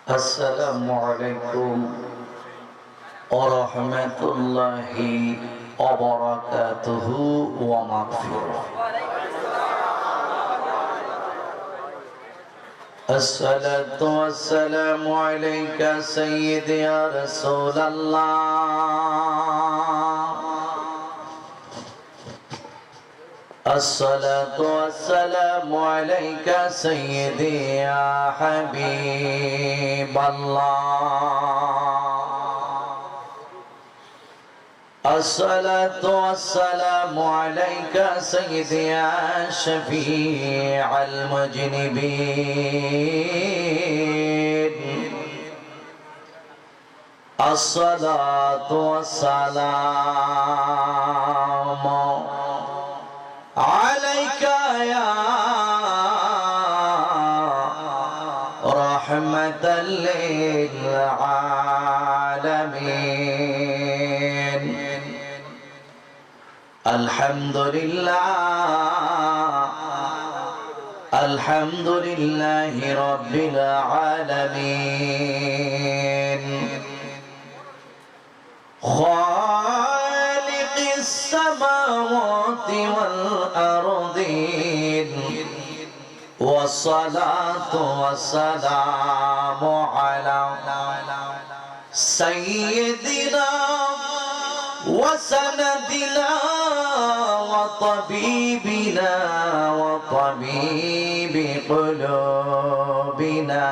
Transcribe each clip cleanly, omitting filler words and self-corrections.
السلام عليكم ورحمة الله وبركاته ومغفرة. الصلاة والسلام عليك سيدي يا رسول الله. الصلاة والسلام عليك سيدي يا حبيب الله. الصلاة والسلام عليك سيدي يا شفيع المذنبين. الصلاة والسلام عليك يا رحمة للعالمين. الحمد لله الحمد لله رب العالمين. خالق السماوات والأرضين، والصلاة والسلام على سيدنا وسندنا وطبيبنا وطبيب قلوبنا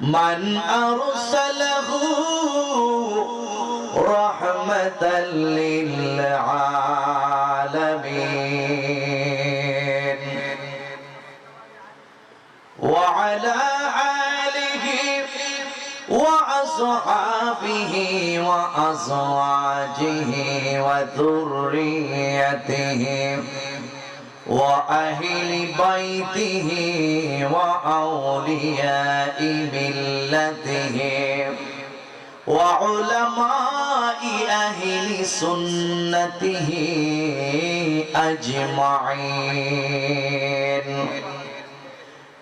من أرسله رحمة للعالمين، وعلى آله وأصحابه وأزواجه وذريته وأهل بيته وأولياء ملته وعلماء أهل سنته أجمعين،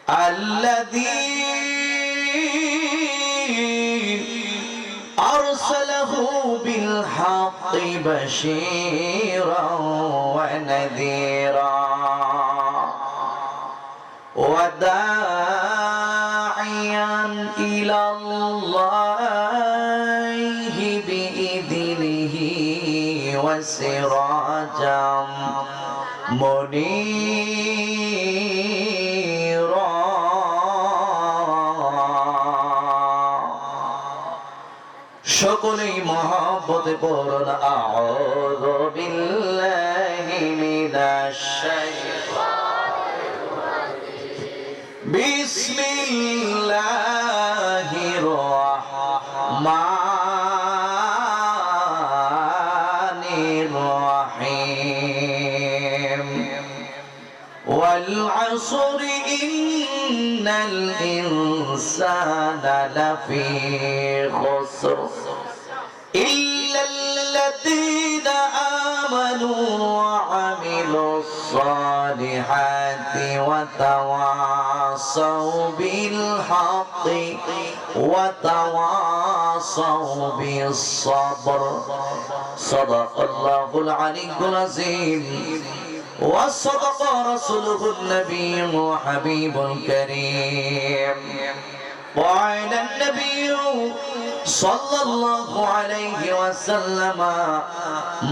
الذي أرسله بالحق بشيرا ونذيرا وداعيا إلى الله بإذنه وسراجا منيرا. সকলেই মহব্বতে পড়ুন আউযু বিল্লাহি মিনাশ শাইতানির রাজিম। বিসমিল্লাহির রাহমানির রাহিম। ওয়াল আসরি ইন্নাল ইনসানা লাফি খুসর إلا الذين آمنوا وعملوا الصالحات وتواصوا بالحق وتواصوا بالصبر. صدق الله العلي العظيم وصدق رسوله النبي وحبيب الكريم. وعلى النبي صلى الله عليه وسلم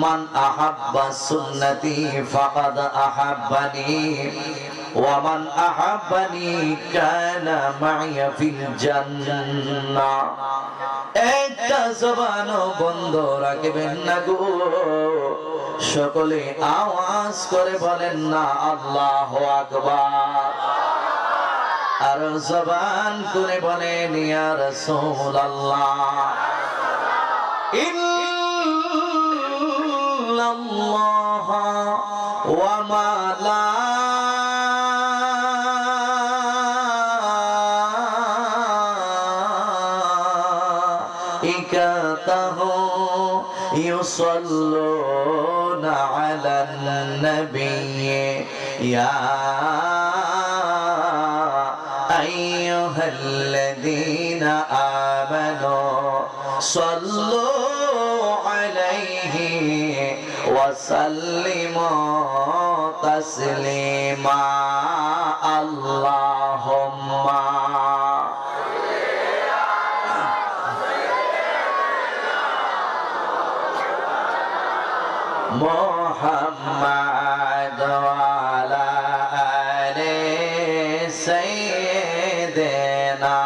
من أحب سنتي فقد أحبني ومن أحبني كان معي في الجنة. একটা জবানও বন্ধ রাখবেন না গো, সকলে আওয়াজ করে বলেন না আল্লাহু আকবার। আর জবান করে বলেন ইয়া রাসূলুল্লাহ। ইল্লাল্লাহ ওয়া মালাইকাতাহু ইউসাল্লুনা আলান নাবিয়্যি ইয়া أيها الذين الذين آمنوا صلوا عليه وسلموا تسليما اللهم محمد وعلى آل سيدنا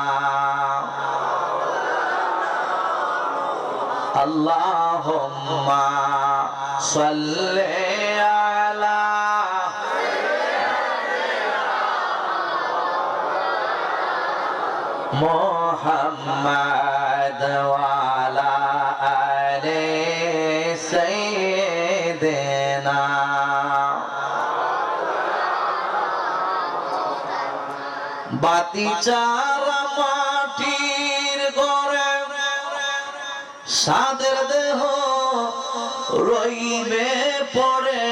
اللهم صل على محمد وعلى آل سيدنا বাতি চারা মাটির ঘরে সাদের দেহ রইবে পড়ে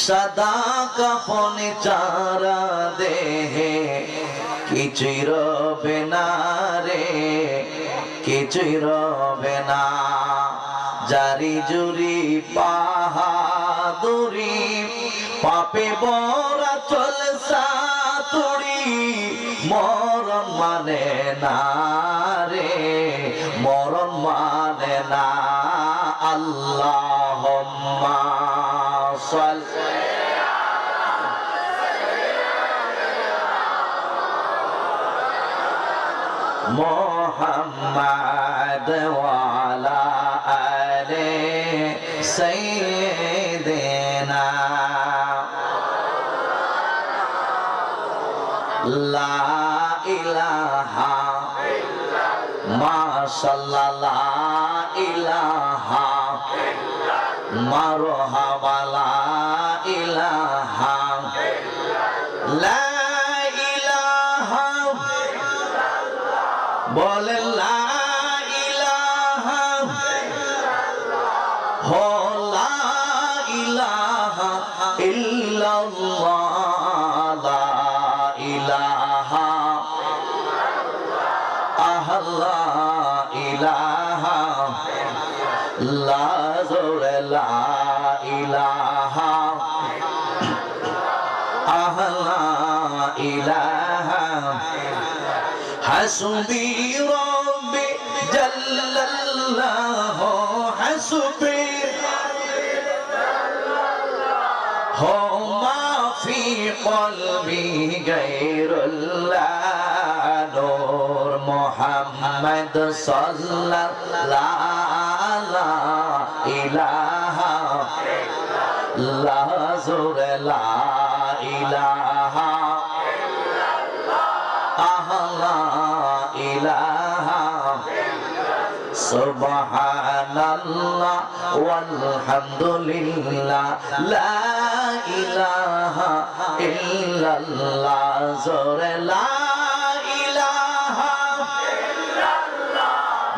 সাদা কাফনে চারা দেহে কিছুই রবে না রে কিছুই রবে না জারি জুরি পাহাদুরি পাপে বরা চলসা তুড়ি মরণ মানে না রে মরণ মানে না আল্লাহুম্মা সাল্লি মুহাম্মাদ ওয়া আলা আলি সাইয়্যিদিনা লা ইলাহা মাশাআল্লাহ লা ইলাহা মারহাবা লা ইলাহা লা ইলাহা বলেন লা ইলাহা হো লা ইলাহা ইল্লাল্লাহ লা ইলাহা আল্লাহ ইলাহা লা জোরে লা ইলাহা আল্লাহ ইলাহা হাসবি রব্বি জাল্লাল্লাহু হাসবি হো মা ফি কলবি গায়রুল্লাহ নূর মুহাম্মদ সাল্লাল্লাহু ইলাহা লা জোরে লা ইলাহা ইলাহা সুবহানাল্লাহ ওয়ালহামদুলিল্লাহ লা ইলাহা ইল্লাল্লাহ জোরে লা ইলাহা ইল্লাল্লাহ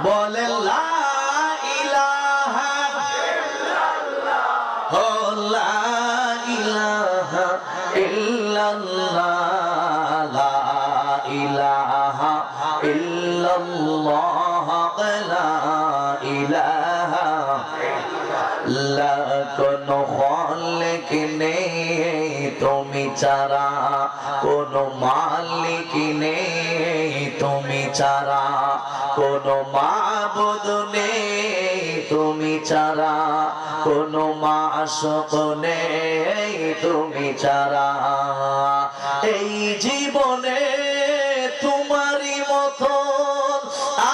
বলে লা ইলাহা ইল্লাল্লাহ ও লা ইলাহা ইল্লাল্লাহ লা ইলাহা ইল্লাল্লাহ লা ইলাহা লা কোনো খালিক নেই তুমি ছাড়া কোনো মালিক নেই তুমি ছাড়া কোনো মাবুদ নেই তুমি ছাড়া কোনো মাশুক নেই তুমি ছাড়া এই জীবনে তোমারই মতো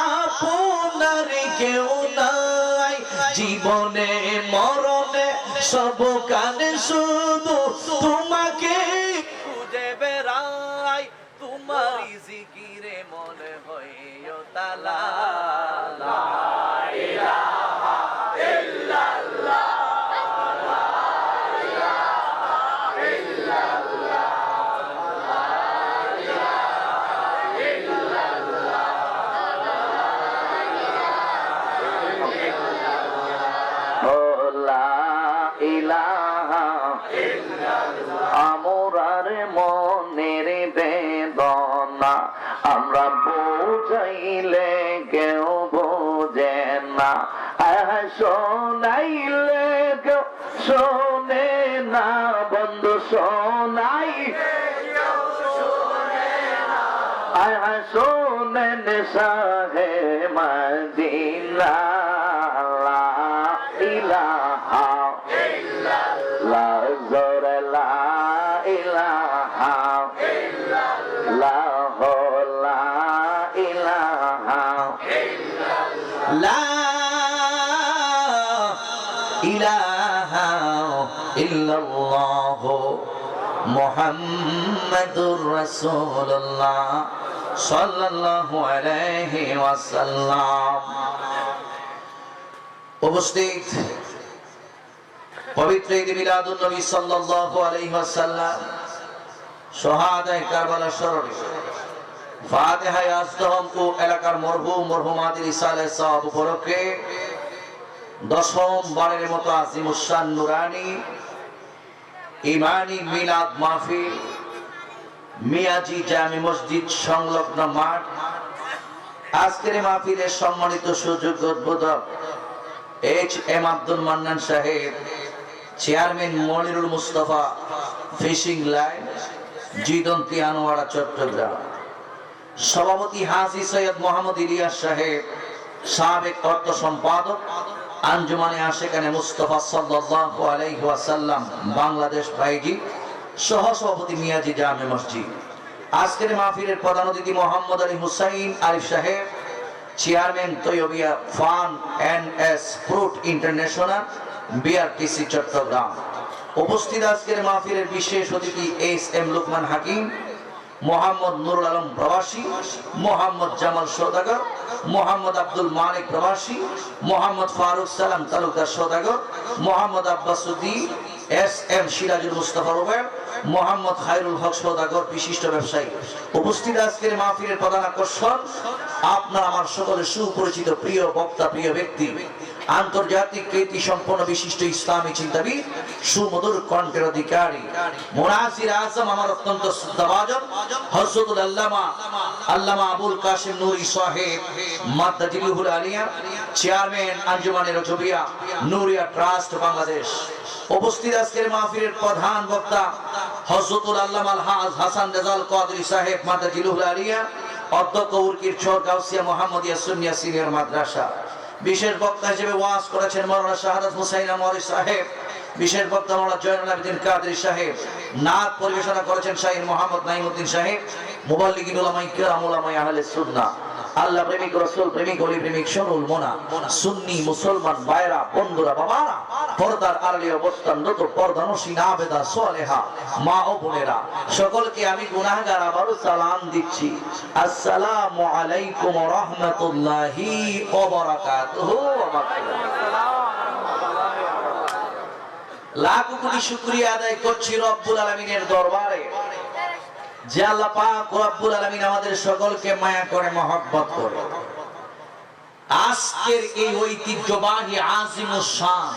আপনার কেউ নাই জীবনে মরণে সব কানে শুধু তোমাকে খুঁজে বেড়াই তোমারই জিকিরে মনে হয় তালা লা ইলাহা ইল্লাল্লাহ লা ইলাহা ইল্লাল্লাহ আমরার মনের বেদনা আমরা বুঝাইলে কেউ বোঝে না, শোনাইলে কেউ শোনে না, বন্ধু শোনাই শোনেন শাহে মদিনা, লা ইলাহা ইল্লাল্লাহ, জোরে লা ইলাহা ইল্লাল্লাহ, লা ইলাহা লা ইলাহা ইল্লাল্লাহ মুহাম্মাদুর রাসূলুল্লাহ সাল্লাল্লাহু আলাইহি ওয়াসাল্লাম। উপস্থিত পবিত্র ঈদ মিলাদুন নবী সাল্লাল্লাহু আলাইহি ওয়াসাল্লাম শাহাদায়ে কারবালা স্মরণে ফাতিহায়ে আজদহমকু এলাকার মরহুমাদের ইসালে সওয়াব উপলক্ষে দশম বারের মতো আজিমুশান নুরানি ইমানি মিলাদ মাহফিল মিয়াজি জামি মসজিদ সংলগ্ন মাঠ। আজকের মাহফিলের সম্মানিত সুযোগ্য উদ্বোধক HM আব্দুল মান্নান সাহেব, chairman Monirul Mustafa, fishing line, জিদন্তি আনোয়ারা, চট্টগ্রাম। সভাপতি হাজী সৈয়দ মোহাম্মদ ইলিয়াস সাহেব, সাবেক অর্থ সম্পাদক আঞ্জুমানে আশিকানে মুস্তাফা সাল্লাল্লাহু আলাইহি ওয়াসাল্লাম বাংলাদেশ বাইজি, সহ সভাপতি মিয়াজি জামে মসজিদ। আজকের মাহফিলের প্রধান অতিথি Mohammad Ali Hussain Arif Saheb, chairman Taibia fun and S fruit international, BRTC Chittagong. উপস্থিত আজকের মাহফিলের বিশেষ অতিথি HM লুকমান হাকিম, মোহাম্মদ নুরুল আলম প্রবাসী, মোহাম্মদ জামাল সওদাগর, মোহাম্মদ আব্দুল মালিক প্রবাসী, মোহাম্মদ ফারুক সালাম তালুকদার সওদাগর, মোহাম্মদ আব্বাসুদ্দিন, SM সিরাজুল মুস্তাফা রুবেল, মোহাম্মদ খায়রুল হক সওদাগর, বিশিষ্ট ব্যবসায়ী। উপস্থিত আজকের মাহফিলের প্রধান আকর্ষণ আপনার আমার সকলের সুপরিচিত প্রিয় বক্তা, প্রিয় ব্যক্তি, আন্তর্জাতিক খ্যাতি সম্পন্ন বিশিষ্ট ইসলামী চিন্তাবিদ, সুমধুর কণ্ঠের অধিকারী, মুনাসির আজম, আমার অত্যন্ত শ্রদ্ধাভাজন হযরতুল আল্লামা আবুল কাসিম নুরি সাহেব মাদ্দাজিলুল আলিয়া, চেয়ারম্যান আঞ্জুমানে রজবিয়া নুরিয়া ট্রাস্ট বাংলাদেশ। উপস্থিত আজকের মাহফিলের প্রধান বক্তা হযরতুল আল্লামা আলহাজ হাসান রেজাল কাদরি সাহেব মাদ্দাজিলুল আলিয়া, অধ্যক্ষ উরকির চর গাউসিয়া মুহাম্মদিয়া সুন্নিয়া সিনিয়র মাদ্রাসা। বিশেষ বক্তা হিসেবে ওয়াজ করেছেন মাওলানা শাহাদাত হুসাইন আমরি সাহেব, বিশেষ বক্তা মাওলানা জয়নুল আবেদিন কাদরি সাহেব। নাত পরিবেশনা করেছেন শাহীন মোহাম্মদ নাইমুদ্দিন সাহেব, মুবাল্লিগিন উলামায়ে কিরাম, উলামায়ে আহলে সুন্নাহ। আল্লাহ প্রেমিক, রাসূল প্রেমিক, ওলি প্রেমিক, সরল মনা সুন্নি মুসলমান ভাইরা, বন্ধুরা, বাবারা, পর্দার আড়ালে অবস্থানরত পর্দানসীন আবেদা সালেহা মা ও বোনেরা, সকলকে আমি গুনাহগার আবারও সালাম দিচ্ছি। আসসালামু আলাইকুম ওয়া রাহমাতুল্লাহি ওয়া বারাকাতুহু। লাখ কোটি শুকরিয়া আদায় করছি রব্বুল আলামিনের দরবারে, যে আল্লাহ পাক রব্বুল আলামিন আমাদের সকলকে মায়া করে, মহব্বত করে আজকের এই ঐতিহ্যবাহী আজিমুস শান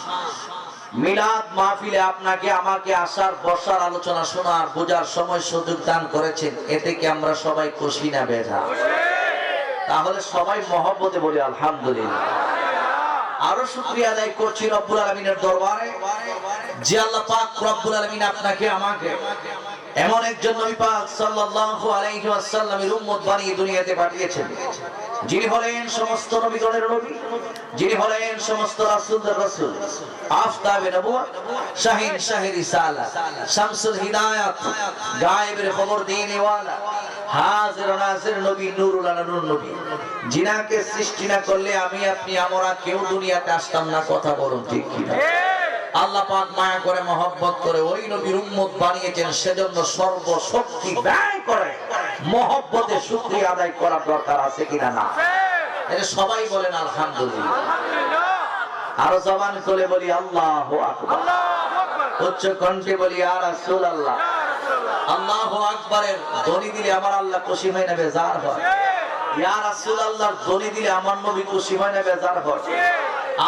মিলাদ মাহফিলে আপনাকে আমাকে আসার, বসার, আলোচনা শোনার, বোঝার সময় সুযোগ দান করেছেন। এতে কি আমরা সবাই খুশি না বেজা? তাহলে সবাই মহব্বতে বলি আলহামদুলিল্লাহ। আরো শুকরিয়া আদায় করছি রব্বুল আলামিনের দরবারে, যে আল্লাহ পাক রব্বুল আলামিন আপনাকে আমাকে এমন একজন নবী পাক সাল্লাল্লাহু আলাইহি ওয়াসাল্লামের উম্মত বানিয়ে দুনিয়াতে পাঠিয়েছেন, যিনি হলেন সমস্ত নবীগণের নবী, যিনি হলেন সমস্ত রাসূলদের রাসূল, আফতাবে নবুয়ত, শাহিন শাহে রিসালাত, শামসুল হিদায়াত, গায়েবের খবর দেনে ওয়ালা, হাজির ও নাজির নবী, নূরুল আলা নূর নবী, যিনাকে সৃষ্টি না করলে আমি আপনি আমরা কেউ দুনিয়াতে আসতাম না। কথা বলুন ঠিক কি না? আল্লাহ পাক মায়া করে, মহব্বত করে ওই নবীর উম্মত বানিয়েছেন, সেজন্য সর্বশক্তি ব্যয় করে মহব্বতে শুকরিয়া আদায় করার দরকার আছে কিনা? না? এটা সবাই বলেন আলহামদুলিল্লাহ। আরো জবান তুলে বলি আল্লাহু আকবার, উচ্চ কণ্ঠে বলি ইয়া রাসূলুল্লাহ। আল্লাহু আকবারের ধ্বনি দিলে আমার আল্লাহ খুশি হয় না বেজার হয়? ইয়া রাসূলুল্লাহর ধ্বনি দিলে আমার নবী খুশি হয় না বেজার হয়?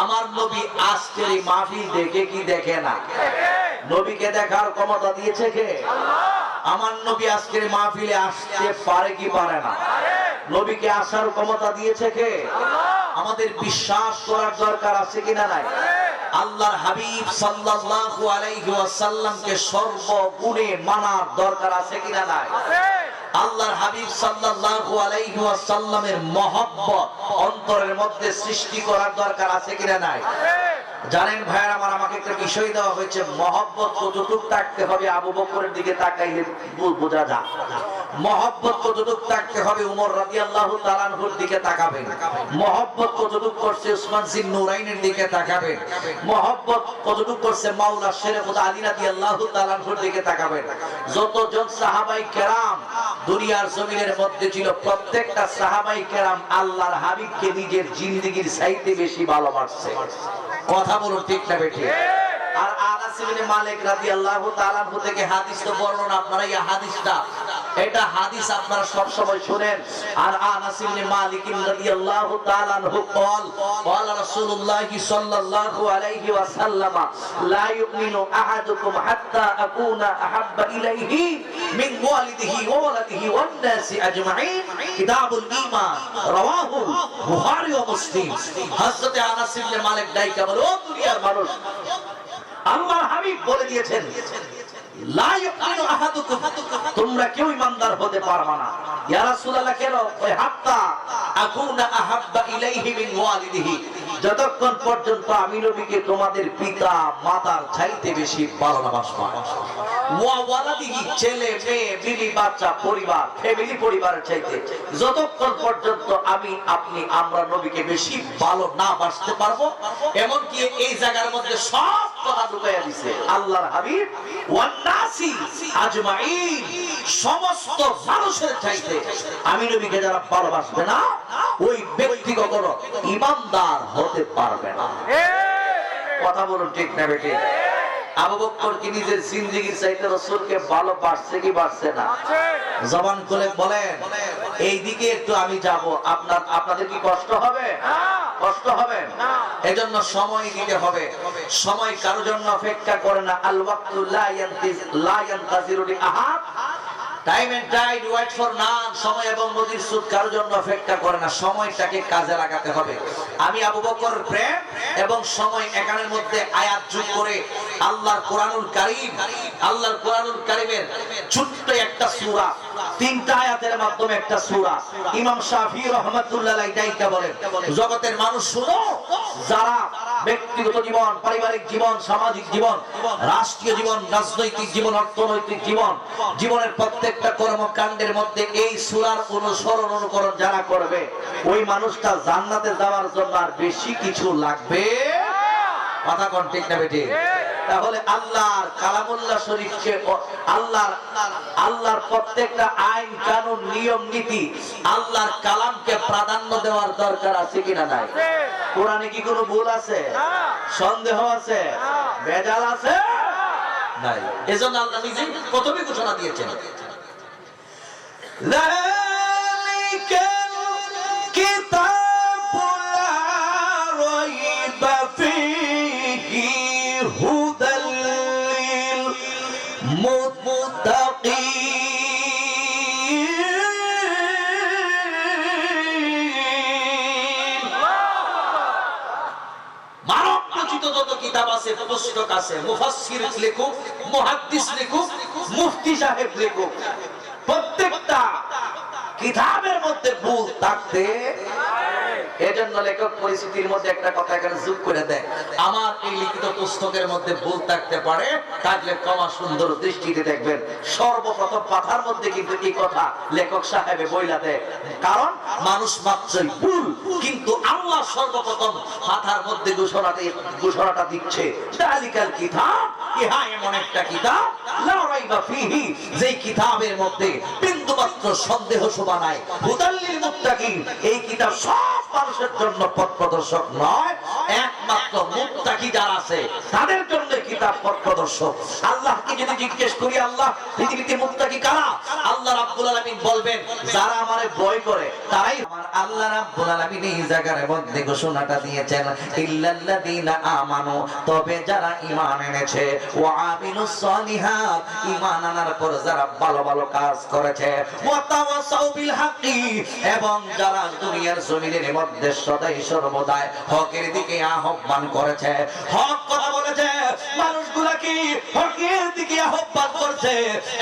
আমার নবী আজকের এই মাহফিল দেখে কি দেখে না? নবীকে দেখার ক্ষমতা দিয়েছে কে? আমার নবী আজকের মাহফিলে আসতে পারে কি পারে না? নবীকে আসার ক্ষমতা দিয়েছে কে? আমাদের বিশ্বাস করার দরকার আছে কিনা নাই? আল্লাহর হাবিব সাল্লাল্লাহু আলাইহি ওয়াসাল্লামকে সর্বগুণে মানার দরকার আছে কিনা নাই? আল্লাহর হাবিব সাল্লাল্লাহু আলাইহি ওয়াসাল্লামের মহব্বত অন্তরের মধ্যে সৃষ্টি করার দরকার আছে কিনা নাই? জানেন ভাইরা আমার, আমাকে একটা বিষয় দেওয়া হয়েছে, মহব্বত কতটুকু থাকতে হবে আবু বকরের দিকে তাকাইলে বোঝা যায়। মহব্বত কতটুকু থাকতে হবে উমর রাদিয়াল্লাহু তাআলা আনহুর দিকে তাকাবেন। মহব্বত কতটুকু করছে উসমান জিন নুরাইনের দিকে তাকাবেন। মহব্বত কতটুকু করছে মাওলা শেরে খুদা আলী রাদিয়াল্লাহু তাআলা আনহুর দিকে তাকাবেন। যতজন সাহাবায়ে কেরাম দুনিয়ার জমিনের মধ্যে ছিল, প্রত্যেকটা সাহাবায়ে কেরাম আল্লাহর হাবিবকে নিজের জিন্দেগীর চাইতে বেশি ভালোবাসছে। কথা বলুন ঠিক না বেঠিক? আর আনাস ইবনে মালিক রাদিয়াল্লাহু তাআলা আনহু থেকে হাদিস তো বর্ণনা, আপনারা এই হাদিসটা, এটা হাদিস আপনারা সব সময় শুনেন। আর আনাস ইবনে মালিক রাদিয়াল্লাহু তাআলা আনহু قال قال رسول الله صلى الله عليه وسلم لا يؤمن احدكم حتى اكون احب اليه من والده وولده والناس اجمعين كتاب الايمان رواه البخاري ومسلم। হযরত আনাস ইবনে মালিক ডাইকা বলে, ও দুনিয়ার মানুষ, আল্লাহর হাবিব বলে দিয়েছেন লা ইউমিনু আহাদুকুম, তোমরা কেউ ঈমানদার হতে পারবে না। ইয়া রাসূলুল্লাহ, কেন? ওই হাত্তা আকুনা আহাব্বা ইলাইহি মিন ওয়ালিদিহি, যতক্ষণ পর্যন্ত আমি নবীকে তোমাদের পিতা মাতার চাইতে বেশি ভালোবাসবা। ওয়া ওয়ালাদিহি, ছেলে মেয়ে বিবি বাচ্চা পরিবার ফ্যামিলি পরিবারের চাইতে যতক্ষণ পর্যন্ত আমি আপনি আমরা নবীকে বেশি ভালো না বাসতে পারবো। এমন কি এই জায়গার মধ্যে সব কথা ঢুকাইয়া দিছে। আল্লাহর হাবিব ওয়ান্নাসি আজমাইন, সমস্ত মানুষের চাইতে আমি নবীকে যারা ভালোবাসবে না ওই ব্যক্তি কখনো ঈমানদার হতে পারবে না। কথা বলুন ঠিক না বেঠিক? আবু বকর কি নিজের জিন্দেগীর চাইতে রাসূলকে ভালোবাসছে কি বাসছে না? জবান খুলে বলেন, এই দিকে একটু আমি যাব, আপনাদের কি কষ্ট হবে? কষ্ট হবে না। এজন্য সময় দিতে হবে। সময় কারোর জন্য অপেক্ষা করে না। আল ওয়াক্তু লা ইয়ানতাজিরু লি আহাদ, time and tide wait for none, সময় এবং নদীর স্রোত কারোর জন্য অপেক্ষা করে না। সময়টাকে কাজে লাগাতে হবে। আমি আবু বকর প্রেম এবং সময় এখানের মধ্যে আয়াত যোগ করে আল্লাহর কোরআনুল কারীমের ছোট্ট একটা সূরা, তিনটা আয়াতের মাধ্যমে একটা সূরা, ইমাম শাফিঈ রাহমাতুল্লাহ আলাইহি ডাইকা বলেন, জগতের মানুষ শুনো, যারা ব্যক্তিগত জীবন, পারিবারিক জীবন, সামাজিক জীবন, রাষ্ট্রীয় জীবন, রাজনৈতিক জীবন, অর্থনৈতিক জীবন, জীবনের প্রত্যেকটা কর্মকাণ্ডের মধ্যে এই সূরার অনুকরণ যারা করবে, ওই মানুষটা জান্নাতে যাওয়ার জন্য আর বেশি কিছু লাগবে। কথা কোন ঠিক না বেঠিক? তাহলে আল্লাহর কালামুল্লাহ শরীফকে, আল্লাহর প্রত্যেকটা আইন কানুন নিয়ম নীতি আল্লাহর কালামকে প্রাধান্য দেওয়ার দরকার আছে কিনা নাই? কোরআনে কি কোনো ভুল আছে? সন্দেহ আছে? ভেজাল আছে? নাই। এজন্য আল্লাহ নিজেই প্রথমে ঘোষণা দিয়েছেন, যালিকাল কিতাবু লা রাইবা ফীহি হুদাল লিল মুত্তাকিন। মানব রচিত যত কিতাব আছে, পুস্তক আছে, মুফাসসির লেখক, মুহাদ্দিস লেখক, মুফতি সাহেব লেখক, প্রত্যেকটা কিতাবের মধ্যে ভুল থাকতে, এজন্য লেখক পরিস্থিতির মধ্যে একটা কথা এখানে যোগ করে দেয়, আমার এই লিখিত পুস্তকের মধ্যে ভুল থাকতে পারে, থাকলে ক্ষমা সুন্দর দৃষ্টিতে দেখবেন। সর্বপ্রথম পাতার মধ্যে কিন্তু এই কথা লেখক সাহেবে বইলা দেয়, কারণ মানুষ মাত্রই ভুল, কিন্তু আল্লাহ সর্বপ্রথম পাতার মধ্যে ঘোষণাটা দিচ্ছে, যালিকাল কিতাব, ইহা এমন একটা কিতাব লা রাইবা ফীহি, যেই কিতাবের মধ্যে বিন্দুমাত্র সন্দেহ শোভা নাই, হুদাল লিল মুত্তাকিন, এই কিতাব সব মানুষের জন্য পথ প্রদর্শক নয়, একমাত্র মুত্তাকি যারা আছে তাদের জন্য কিতাব পথ প্রদর্শক। আল্লাহকে যদি জিজ্ঞেস করি, আল্লাহ পৃথিবীতে মুত্তাকি কারা? আল্লাহ রাব্বুল রাব্বুল আলামিন বলবেন যারা আমারে ভয় করে তারাই আমার আল্লাহ রাব্বুল আলামিন এই জায়গার মধ্যে ঘোষণাটা দিয়েছেন ইল্লাল্লাযীনা আমানু, তবে যারা ঈমান এনেছে, ওয়া আমিলুস সলিহাত, ঈমান আনার পর যারা ভালো ভালো কাজ করেছে, ওয়া তাওয়াসাউ বিল হাক্কি, এবং যারা দুনিয়ার জমিনের মধ্যে সদাই সর্বদাই হকের দিকে আহ্বান করেছে, হক কথা বলেছে, মানুষগুলা কি হকের দিকে আহ্বান করছে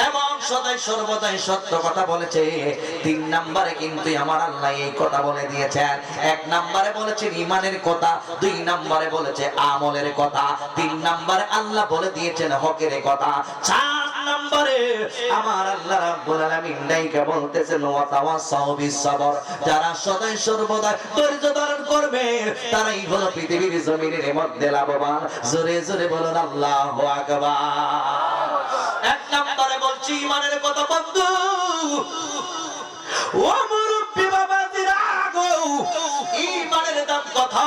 এবং সদাই সর্বদাই সত্য কথা বলেছে। 3 নম্বরে কিন্তু আমার আল্লাহ এই কথা বলে দিয়েছেন। 1 নম্বরে বলেছেন ঈমানের কথা, 2 নম্বরে বলেছে আমলের কথা, 3 নম্বরে আল্লাহ বলে দিয়েছেন হকের কথা, 4 নম্বরে আমার আল্লাহ রাব্বুল আলামিন নাইকা বলতেছেন ওয়া তাওয়াসাউ বিস সাবর, যারা সদাই সর্বদা ধৈর্য ধারণ করবে তারাই হলো পৃথিবীর জমিনের মধ্যে লাভবান। জোরে জোরে বলুন আল্লাহু আকবার। 1 নম্বরে বলছি ঈমানের কথা বন্ধু, ও মুরব্বি বাবাজিরা গো, ঈমানের দাম কথা।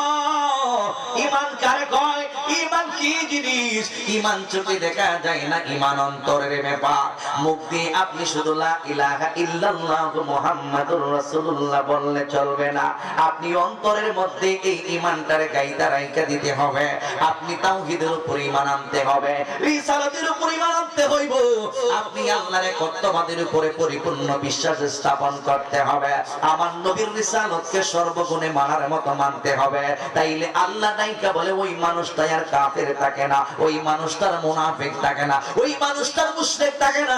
ঈমান কারে কয়? ঈমান কি জিনিস? ঈমান চোখে দেখা যায় না, ঈমান অন্তরের ব্যাপার। মুখ দিয়ে আপনি শুধু লা ইলাহা ইল্লাল্লাহ মুহাম্মাদুর রাসূলুল্লাহ বললে চলবে না, আপনি অন্তরের মধ্যে এই ঈমানটারে গাইদা রাইখা দিতে হবে। আপনি তাওহীদের উপর ঈমান আনতে হবে, রিসালাতের উপর ঈমান আনতে হইব, আপনি আল্লাহর কর্তব্যের উপরে পরিপূর্ণ বিশ্বাস স্থাপন করতে হবে, আমার নবীর রিসালাতকে সর্বগুণে মানার মতো মানতে হবে। তাইলে আল্লাহ নাইকা বলে ওই মানুষটা আর কাফের থাকে না, ওই মানুষটার মুনাফিক থাকে না, ওই মানুষটার মুশরিক থাকে না।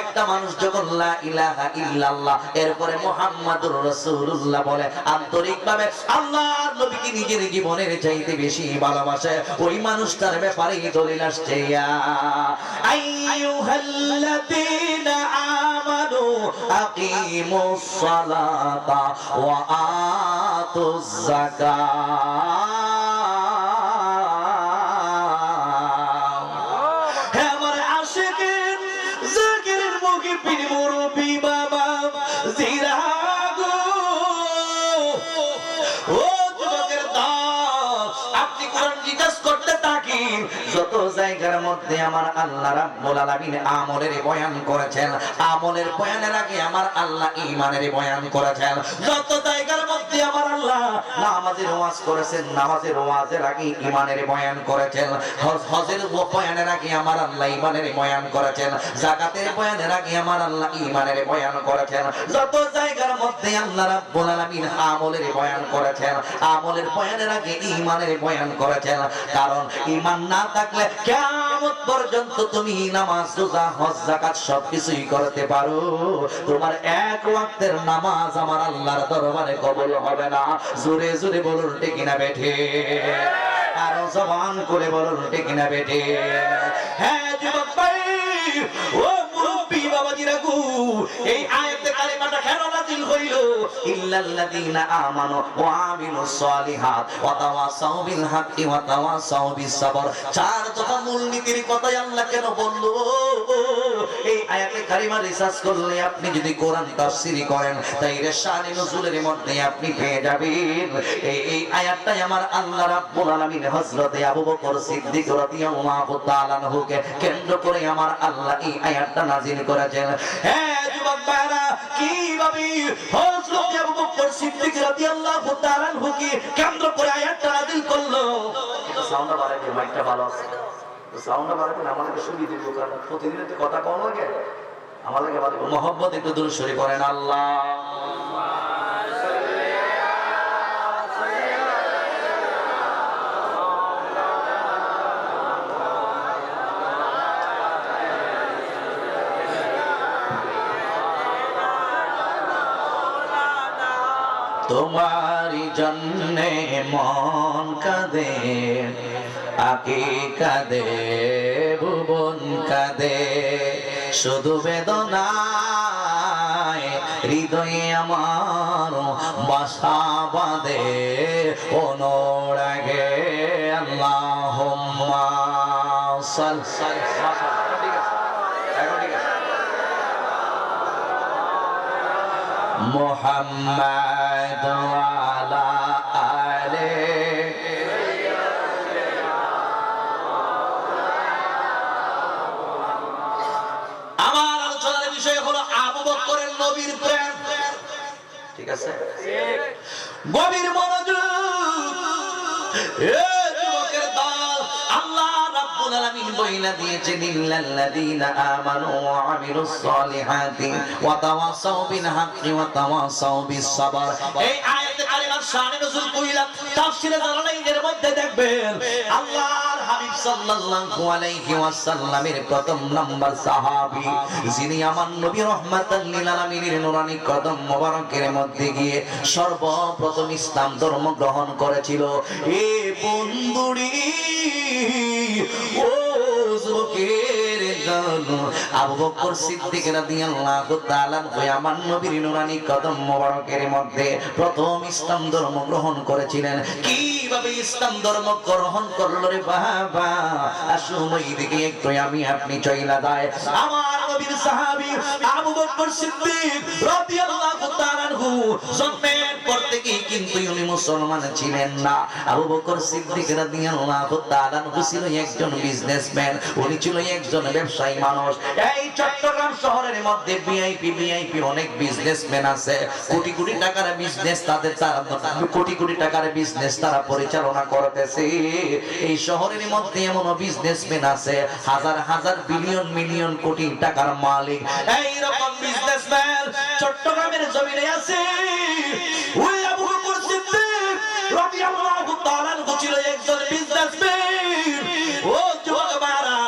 একটা মানুষ যখন লা ইলাহা ইল্লাল্লাহ এরপরে মুহাম্মাদুর রাসূলুল্লাহ বলে, আন্তরিকভাবে আল্লাহর নবীকে নিজের জীবনের চাইতে বেশি ভালোবাসে, ওই মানুষটার ব্যাপারে দলিল আসছে ইয়া আইয়ুহাল্লাযীনা আমানু আকিমুস সালাতা ওয়া আতুজ যাকাত। যত জায়গার মধ্যে আমার আল্লাহ রাব্বুল আলামিন আমলের বয়ান করেছেন, আমলের বয়ানের আগে আমার আল্লাহ ঈমানের বয়ান করেছেন। যত জায়গার মধ্যে আমার আল্লাহ নামাজের ওয়াজ করেছেন, নামাজের ওয়াজের আগে ঈমানের বয়ান করেছেন। হজের বয়ানের আগে আমার আল্লাহ ঈমানের বয়ান করেছেন। যাকাতের বয়ানের আগে আমার আল্লাহ ঈমানের বয়ান করেছেন। যত জায়গার মধ্যে আল্লাহ রাব্বুল আলামিন আমলের বয়ান করেছেন, আমলের বয়ানের আগে ঈমানের বয়ান করেছেন। কারণ ঈমান না থাকলে কিয়ামত পর্যন্ত তুমি নামাজ, রোজা, হজ, যাকাত সবকিছুই করতে পারো, তোমার এক ওয়াক্তের নামাজ আমার আল্লাহর দরবারে কবুল হবে না। জোরে জোরে বলুন ঠিক না বেঠে, আরো জবান করে বলুন ঠিক না বেঠে। হ্যাঁ যুবক ভাই, ও মুরব্বি বাবাজিরা গো, এই আয়াতে কালিমাটা কেন নাযিল হইল? ইল্লাল্লাযীনা আমানু ওয়া আমিলুস সলিহাত ওয়া তাওয়াসাউ বিল হাক্কি ওয়া তাওয়াসাউ বিস সাবর। 4 দফা মূলনীতির কথাই আল্লাহ কেন বলল? এই আয়াতে কালিমা রিসার্চ করলে আপনি যদি কোরআন তাফসীরি করেন তাইলে শানে নজুলের মধ্যে আপনি পেয়ে যাবেন। এই আয়াতটাই আমার আল্লাহ রাব্বুল আলামিন হযরতে আবু বকর সিদ্দিক রাদিয়াল্লাহু তাআলা আনহুকে কেন্দ্র করে আমার আল্লাহ এই আয়াতটা নাযিল করেছেন। হ্যাঁ যুবক ভাইরা, কিভাবে হযরত আবু বকর সিদ্দিক রাদিয়াল্লাহু তাআলা আনহুকে কেন্দ্র করে আয়াতটা নাযিল করলো? সাউন্ডটা বাড়াতে, মাইকটা ভালো আছে, সাউন্ডটা বাড়াতে আমাদেরকে সুবিধা দিব, কারণ প্রতিদিন তো কথা কম লাগে, আমাদেরকে মহব্বত একটু দূর সরে করেন আল্লাহ। তোমারি জন্যে মন কাঁদে, আকি কাঁদে, ভুবন কাঁদে, শুধু বেদনায় হৃদয়ে আমার বাসা বাঁধে অনুরাগে। আল্লাহুম্মা সাল্লি মুহাম্মাদ ওয়া আলা আলিহি। আমার আলোচনার বিষয় হলো আবু বকরের গভীর মনোযোগ। এ যুবকের দল, আল্লাহ রাব্বুল আলামিন বইলা দিয়েছেন ইল্লাল্লাযীনা আমানু ওয়া আমিলুস সালিহাতি ওয়া তাওয়াসাউ বিল হাক্কি ওয়া তাওয়াসাউ বিস সাবর। এই আয়াতে কারিমার শানে নজুল কইলা তাফসীরে জালালাইনের মধ্যে দেখবেন আল্লাহর হাবিব সাল্লাল্লাহু আলাইহি ওয়াসাল্লামের প্রথম নাম্বার সাহাবী, যিনি আমার নবী রাহমাতাল লিল আলামিনের নূরানী কদম মোবারকের মধ্যে গিয়ে সর্বপ্রথম ইসলাম ধর্ম গ্রহণ করেছিল। এ বন্ধুরি, ও যুবকের দল, আবু বকর সিদ্দিক রাদিয়াল্লাহু তাআলা আমার নবীর নূরানী কদম মোবারকের মধ্যে প্রথম ইসলাম ধর্ম গ্রহণ করেছিলেন। কিভাবে ইসলাম ধর্ম গ্রহণ করলো রে বাবা, আসুন ওই দিকে একটু আমি আপনি চইলা যায়। আমার নবীর সাহাবী আবু বকর সিদ্দিক রাদিয়াল্লাহু তাআলা জন্মের পর থেকেই কিন্তু উনি মুসলমান ছিলেন না। আবু বকর সিদ্দিক রাদিয়াল্লাহু তাআলা ছিল একজন বিজনেসম্যান, উনি ছিল একজন ব্যবসায়ী মানুষ। এই চট্টগ্রাম শহরের মধ্যে ভিআইপি অনেক বিজনেসম্যান আছে, কোটি কোটি টাকার বিজনেস তাদের, কোটি কোটি টাকার বিজনেস তারা পরিচালনা করতেছে। এই শহরের মধ্যে এমন বিজনেসম্যান আছে হাজার হাজার বিলিয়ন মিলিয়ন কোটি টাকার মালিক। এই রকম বিজনেসম্যান চট্টগ্রামের জমিনে আছে। ওই আবু বকর সিদ্দিক রাদিয়াল্লাহু তাআলা ছিল একজন বিজনেসম্যান। ও যুবকেরা,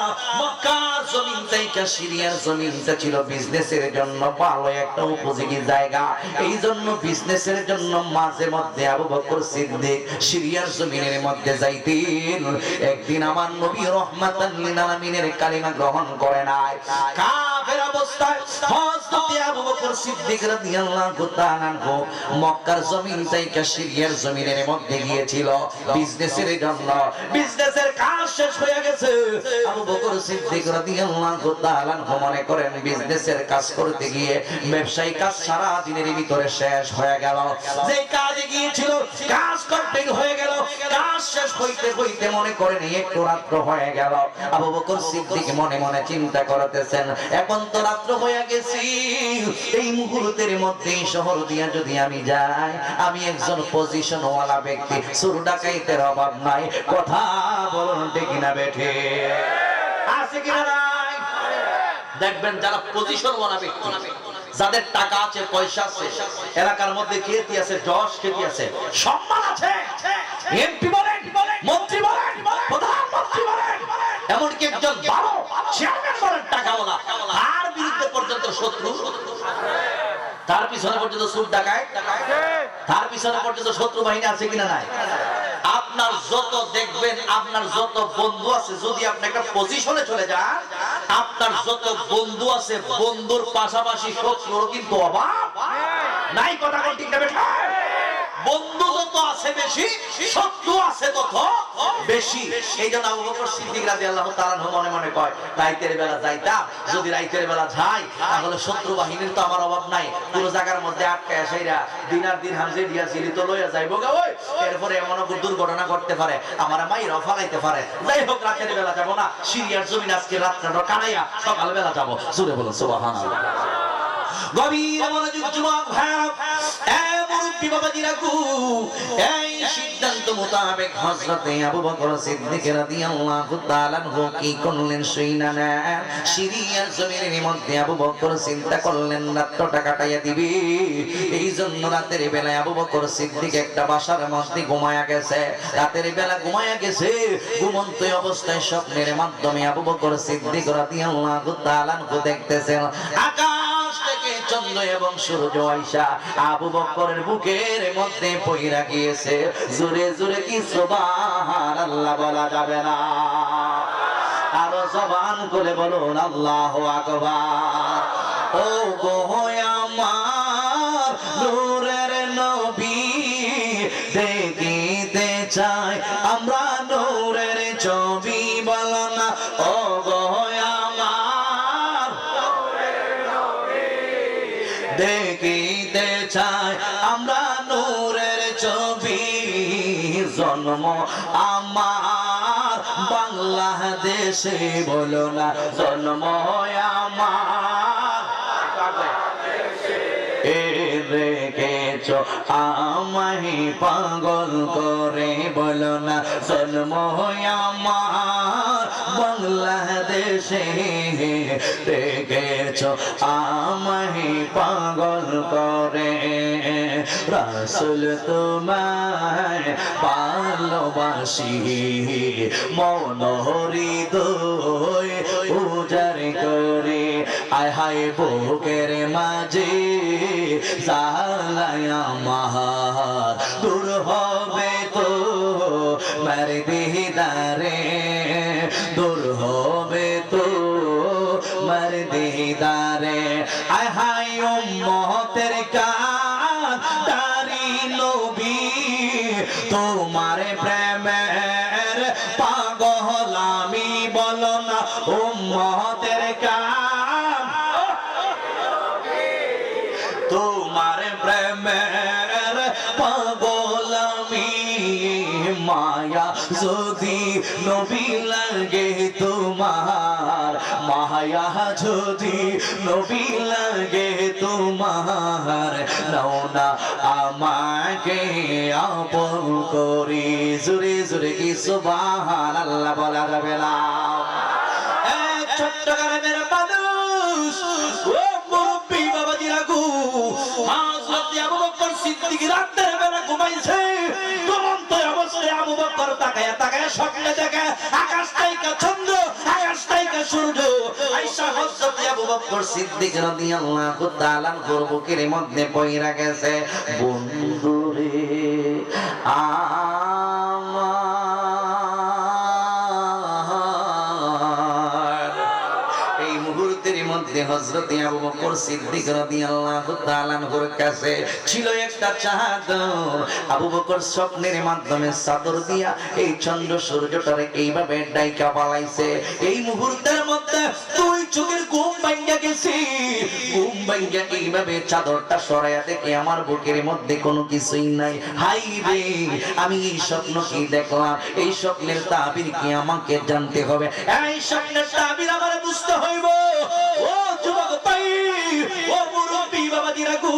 মক্কার জমিন থেকে সিরিয়ার জমিনটা ছিল বিজনেসের জন্য ভালো একটা উপযোগী জায়গা। এই জন্য বিজনেসের জন্য মাঝে মধ্যে আবু বকর সিদ্দিক সিরিয়ার জমিনের মধ্যে যাইতেন। একদিন আমার নবী রাহমাতাল লিল আলামিনের কালিমা গ্রহণ করে নাই, কাফের অবস্থায় হযরত আবু বকর সিদ্দিক রাদিয়াল্লাহু তাআলা মক্কার জমিন থেকে সিরিয়ার জমিনের মধ্যে গিয়েছিল বিজনেসের জন্য। বিজনেসের কাজ শেষ হয়ে গেছে। আবু বকর সিদ্দিক রাদিয়াল্লাহু তাআলা মনে করেন বিজনেসের কাজ করতে গিয়ে ব্যবসায়ী কাজ সারা দিনের ভিতরে শেষ হয়ে গেল। যে কাজে গিয়েছিল কাজ করতে হয়ে গেল, কাজ শেষ হইতে হইতে মনে করেন একটু রাত্র হয়ে গেল। আবু বকর সিদ্দিক মনে মনে চিন্তা করতেছেন, এখন তো রাত্র হয়ে গেছি, এই মুহূর্তের মধ্যে শহর দিয়া যদি আমি যাই, আমি একজন পজিশন ওয়ালা ব্যক্তি, চোর ডাকাইতের অভাব নাই। কথা বলুন ঠিক না বেঠে? আছে কিনা নাই? দেখবেন যারা পজিশন ওয়ালা ব্যক্তি, যাদের টাকা আছে, পয়সা আছে, এলাকার মধ্যে খ্যাতি আছে, যশ খ্যাতি আছে, সম্মান আছে, এমপি বলেন, মন্ত্রী বলেন, প্রধানমন্ত্রী বলেন, এমনকি একজন বড় চেয়ারম্যান বলেন টাকাওয়ালা, তার বিরুদ্ধে পর্যন্ত শত্রু, তার পিছনে পর্যন্ত চোর ডাকায়, তার পিছনে পর্যন্ত শত্রু বাহিনী আছে কিনা নাই? আপনার যত দেখবেন, আপনার যত বন্ধু আছে, যদি আপনি একটা পজিশনে চলে যান, আপনার যত বন্ধু আছে, বন্ধুর পাশাপাশি শত্রুরও কিন্তু অভাব নাই। কথা কোন ঠিক না বেটা? বন্ধু যত আছে বেশি, শত্রু আছে তত বেশি। এই জন্য আবু বকর সিদ্দিক রাদিয়াল্লাহু তাআলা মনে মনে কয়, রাইতের বেলা যাইতাম, যদি রাইতের বেলা যাই তাহলে শত্রু বাহিনীর তো আমার অভাব নাই। পুরো জায়গার মধ্যে আটকায় আসাইরা দিনার দিরহাম যে দিয়াছিলি তো লইয়া যাইবো গা। ওই এরপরে এমন দুর্ঘটনা করতে পারে, আমার মাইরাও ফালাইতে পারে। যাই হোক, রাতের বেলা যাব না, সিরিয়ার জমিন আজকে রাতটা কাটাইয়া সকাল বেলা যাব। জোরে বলুন সুবহানাল্লাহ। গভীর মনোযোগ যুবক ভাইরা, মুরব্বি বাবাজিরা, এই সিদ্ধান্ত মোতাবেক হযরতে আবু বকর সিদ্দিক রাদিয়াল্লাহু তাআলা কি করলেন শুইনা না? সিরিয়ার জমিনের মধ্যে আবু বকর চিন্তা করলেন রাতটা কাটাইয়া দিবি। এই জন্য রাতের বেলায় আবু বকর সিদ্দিক একটা বাসার মধ্যে ঘুমায়া গেছে। রাতের বেলা ঘুমায়া গেছে, ঘুমন্ত অবস্থায় স্বপ্নের মাধ্যমে আবু বকর সিদ্দিক রাদিয়াল্লাহু তাআলা দেখতেছেন আকাশ থেকে চন্দ্র এবং সূর্য আইসা আবু বকরের বুকের মধ্যে পইরা গিয়েছে। জোরে জোরে কি সুবহানাল্লাহ বলা যাবে না? আরো জবান করে বলুন আল্লাহু আকবার। ও গো আমার নূরের নবী, দেখিতে চাই আমরা নূরের ছবি, বলো না ও গো আমার নূরের নবী, দেখিতে চাই আমরা নূরের ছবি। জন্ম আমার বাংলাদেশে, বলো না জন্ম আমার রেখেছো আমায় পাগল করে, বলো না জন্ম আমার বাংলাদেশে, দেখেছ আমায় পাগল করে। রাসূল তোমায় ভালোবাসি, মন হৃদয় উজাড় করে, আয় হায় বুকের মাঝে জ্বালায় আমার, দূর হবে তো মার দিদারে, দূর হবে তো মার দিদারে। আয় হায় উম্মতের কাঁদারি নবী, তোমার প্রেমের পাগল আমি, বলো না উম্মতের তোমার প্রেমের পাগল আমি, মায়া যদি নবী লাগে তোমার, মায়া যদি নবী লাগে তোমার, নাও না আমাকে আপন করি। জোরে জোরে কি সুবহানাল্লাহ বলা যাবে না? এক ছোট্ট গ্রামের মানুষ, ও মুরব্বি বাবাজিরা গো, হযরত আবু বকর সিদ্দিক রাতের বেলা ঘুমাইছে, ঘুমন্ত অবস্থায় আবু বকর তাকায়া তাকায়া স্বপ্নে দেখে আকাশ থেকে চন্দ্র, আকাশ থেকে সূর্য। আয়েশা হযরত আবু বকর সিদ্দিক রাদিয়াল্লাহু তাআলা বুকের মধ্যে পয়রা গেছে, বন্ধুরে হযরত আবু বকর সিদ্দিক রাদিয়াল্লাহু তাআলা আনহুর কাছে ছিল একটা চাদর। আবু বকর স্বপ্নের মাধ্যমে চাদর দিয়া এই চন্দ্র সূর্যটারে এইভাবে ডাইকা পালাইছে। এই মুহূর্তের মধ্যে দুই চোখের ঘুম ভাঙা গেছে, ঘুম ভাঙা এইভাবে চাদরটা সরাইয়া দেখে আমার বুকের মধ্যে কোনো কিছুই নাই। হাই রে, আমি এই স্বপ্ন কি দেখলাম? এই স্বপ্নের তাবির কি আমাকে জানতে হবে? এই স্বপ্নের তাবির আমারে বুঝতে হইব। ও যুবক ভাই, ও মুরব্বি বাবাজিরা গো,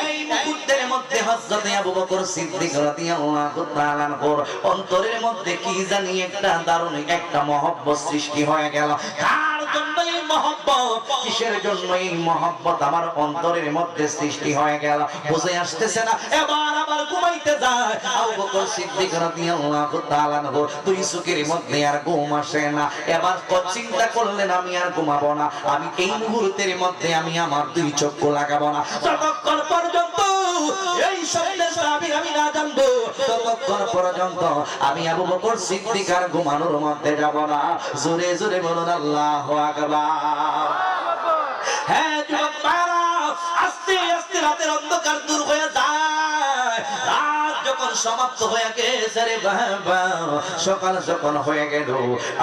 এই মুহূর্তের মধ্যে হযরত আবু বকর সিদ্দিক রাদিয়াল্লাহু তাআলা আনহুর অন্তরের মধ্যে কি জানি একটা দারুণ একটা মহব্বত সৃষ্টি হয়ে গেল। কার জন্য এই মহব্বত? কিসের জন্য এই মহব্বত আমার অন্তরের মধ্যে সৃষ্টি হয়ে গেল বুঝে আসতেছে না। এবার আবার ঘুমাইতে যায় আবু বকর সিদ্দিক রাদিয়াল্লাহু তাআলা আনহু, দুই চোখের মধ্যে আর ঘুম আসে না। এবার চিন্তা করলেন আমি আর ঘুমাবো না, আমি এই মুহূর্তের মধ্যে আমি আমার দুই চোখ লাগাবো না। যতক্ষণ পর্যন্ত এই স্বপ্নের তাবির আমি না জানবো, ততক্ষণ পর্যন্ত আমি আবু বকর সিদ্দিক আর ঘুমানোর মধ্যে যাব না। জোরে জোরে বলুন আল্লাহু আকবার। হ্যাঁ যুবক ভাইরা, আস্তে আস্তে রাতের অন্ধকার দূর হয়ে যায়। রাত যখন সমাপ্ত হয়ে গেছে রে বাবা, সকাল যখন হয়ে গেল,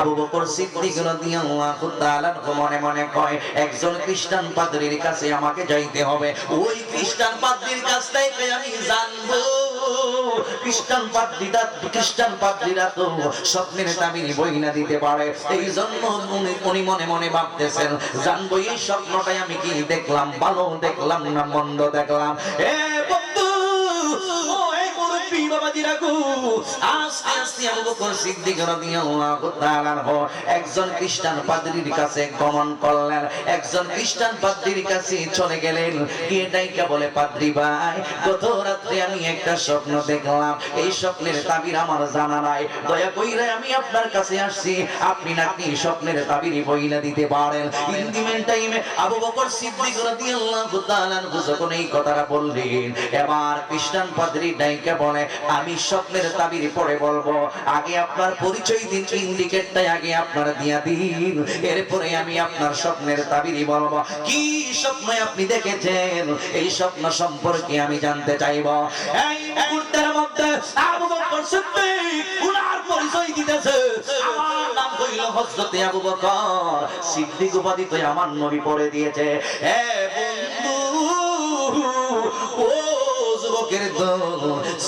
আবু বকর সিদ্দিক রাদিয়াল্লাহু তাআলা মনে মনে কয়, একজন খ্রিস্টান পাদ্রীর কাছে আমাকে যাইতে হবে। ওই খ্রিস্টান পাদ্রীর কাছ থেকে আমি জানবো খ্রিস্টান পাদ্রীরা তো স্বপ্নের তাবির বই না দিতে পারে। এই জন্য উনি মনে মনে ভাবতেছেন, জানবো এই স্বপ্নটাই আমি কি দেখলাম, ভালো দেখলাম না মন্দ দেখলাম। এ বন্ধু, ও এই মুরব্বি বাবাজিরা গো, আস্তে আস্তে আবু বকর সিদ্দিক রাদিয়াল্লাহু তাআলা আনহু একজন খ্রিস্টান পাদ্রীর কাছে গমন করলেন। একজন খ্রিস্টান পাদ্রীর কাছে চলে গেলেন, গিয়ে ডাইকা বলে, পাদ্রী ভাই, গত রাত্রে আমি একটা স্বপ্ন দেখলাম, এই স্বপ্নের তাবির আমার জানা নাই, দয়া কইরা আমি আপনার কাছে আসছি, আপনি নাকি স্বপ্নের তাবির বইলা দিতে পারেন। ইন দি মেন টাইমে আবু বকর সিদ্দিক রাদিয়াল্লাহু তাআলা আনহু যখন এই কথাটা বললেন, এবার খ্রিস্টান পাদ্রী ডাইকা বলে, আমি স্বপ্নের তাবির পরে বলবো, আগে আপনার পরিচয় দিন, ইন্ডিকেটটাই আগে আপনার দিয়া দিন, এরপরে আমি আপনার স্বপ্নের তাবিরই বলবো। কি স্বপ্ন আপনি দেখেছেন এই স্বপ্ন সম্পর্কে আমি জানতে চাইব। এই মুহূর্তের মধ্যে আবু বকর সিদ্দিক উনার পরিচয় দিতেছে, আমার নাম হইল হযরত আবু বকর সিদ্দিক, উপাধি তো আমার নবী পড়ে দিয়েছে। হে বন্ধু, ও যুবকের গো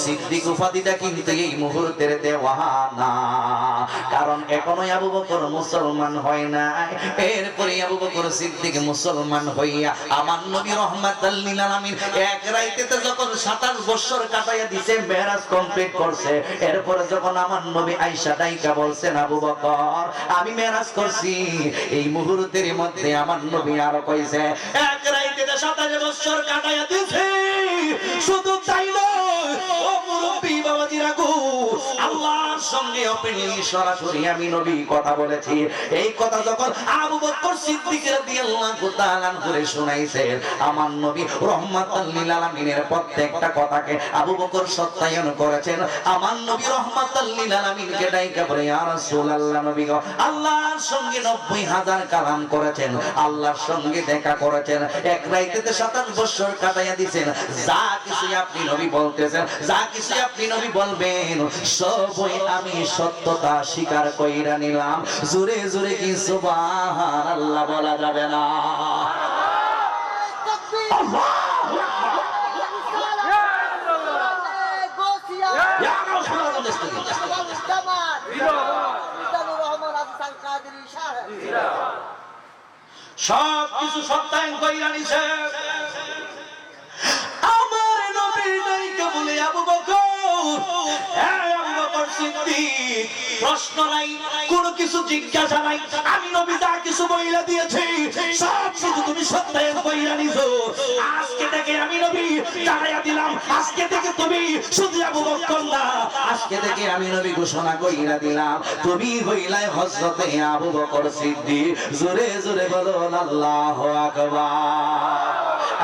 সিদ্দিক উপাধিটা কিন্তু এই মুহূর্তের দেওয়া না, কারণ এখনো আবু বকর মুসলমান হয় নাই। এরপরে আবু বকর সিদ্দিক মুসলমান হইয়া আমার নবী রাহমাতাল লিল আলামিন এক রাইতেতে যখন 27 বছর কাটাইয়া দিছে, মেরাজ কমপ্লিট করছে। এরপরে যখন আমার নবী আয়েশা ডাইকা বলছেন আবু বকর আমি মেরাজ করছি, এই মুহূর্তের মধ্যে আমার নবী আরো কইছে এক রাইতেতে 27 বছর কাটাইয়া দিছে। শুধু তাই নয় ও মুরব্বি বাবাজিরা গো, আল্লাহর সঙ্গে ওপেনলি সরাসরি আমি নবী কথা বলেছি। এই কথা যখন আবু বকর সিদ্দিক রাদিয়াল্লাহু তাআলা করে শুনাইছেন, আমার নবী রাহমাতাল লিল আলামিনের প্রত্যেকটা কথাকে আবু বকর সত্যায়ন করেছেন। আমার নবী রাহমাতাল লিল আলামিনকে ডাইকা বলে ইয়া রাসূলুল্লাহ, নবী গো আল্লাহর সঙ্গে 90,000 কালাম করেছেন, আল্লাহর সঙ্গে দেখা করেছেন, এক রাইতেতে 27 বছর কাটাইয়া দিয়েছেন। যা কিছু আপনি নবী বলতেছেন, যা কিছু আপনি নবী বলবেন, সবই আমি সত্যতা স্বীকার কইরা নিলাম। জোরে জোরে কি সুবহানাল্লাহ বলা যাবে না? সব কিছু সত্যায়ন কইরা নিছে। আমার নবী নাইকে বলে আবু বকর, এই আবু বকর সিদ্দিক, প্রশ্ন নাই, কোনো কিছু জিজ্ঞাসা নাই, আমি নবী যা কিছু বইলা দিয়েছি সব কিছু তুমি সত্যায়ন কইরা নিছো। আজকে থেকে আমি নবী জানাইয়া দিলাম, আজকে থেকে তুমি শুধু আবু বকর না, আজকে থেকে আমি নবী ঘোষণা কইরা দিলাম তুমি হইলাই হযরতে আবু বকর সিদ্দিক। জোরে জোরে বলুন আল্লাহু আকবার।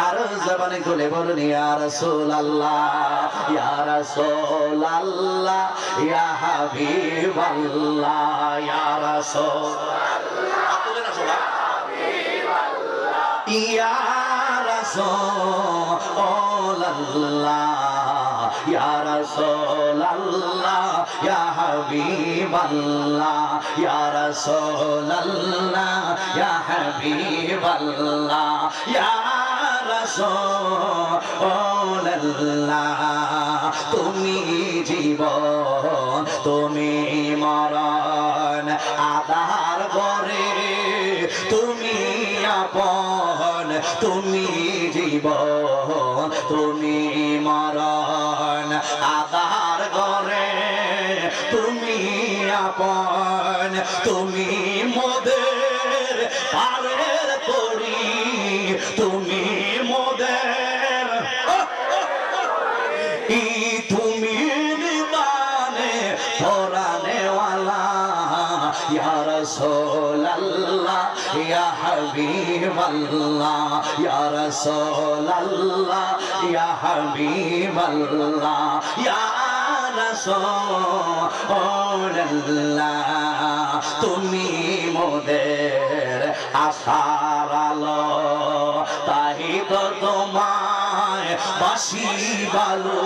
আর জবানে খুলে বলুন ইয়া রাসূলুল্লাহ, ইয়া রাসূলুল্লাহ, ইয়া হাবিবাল্লাহ, ইয়া রাসূলুল্লাহ, বলেন না সবাই হাবিবাল্লাহ, ইয়া রাসূলুল্লাহ, ইয়া রাসূলুল্লাহ, ইয়া হাবিবাল্লাহ, ইয়া রাসূলুল্লাহ, ইয়া হাবিবাল্লাহ, ইয়া রাসূলুল্লাহ, তুমি জীবন তুমি মরণ আধার ঘরে তুমি আপন, তুমি জীবন তুমি মরণ আধার ঘরে তুমি আপন, তুমি মোদের পারের তরি, তুমি মোদের তুমি নিদানে পরানেওয়ালা, ইয়া রাসূলুল্লাহ, ইয়া হাবিবাল্লাহ, ইয়া রাসূলুল্লাহ, ইয়া হাবিবাল্লাহ, ইয়া রাসূলুল্লাহ, তুমি মোদের আশার আলো, তাই তো তোমায় বাসি ভালো,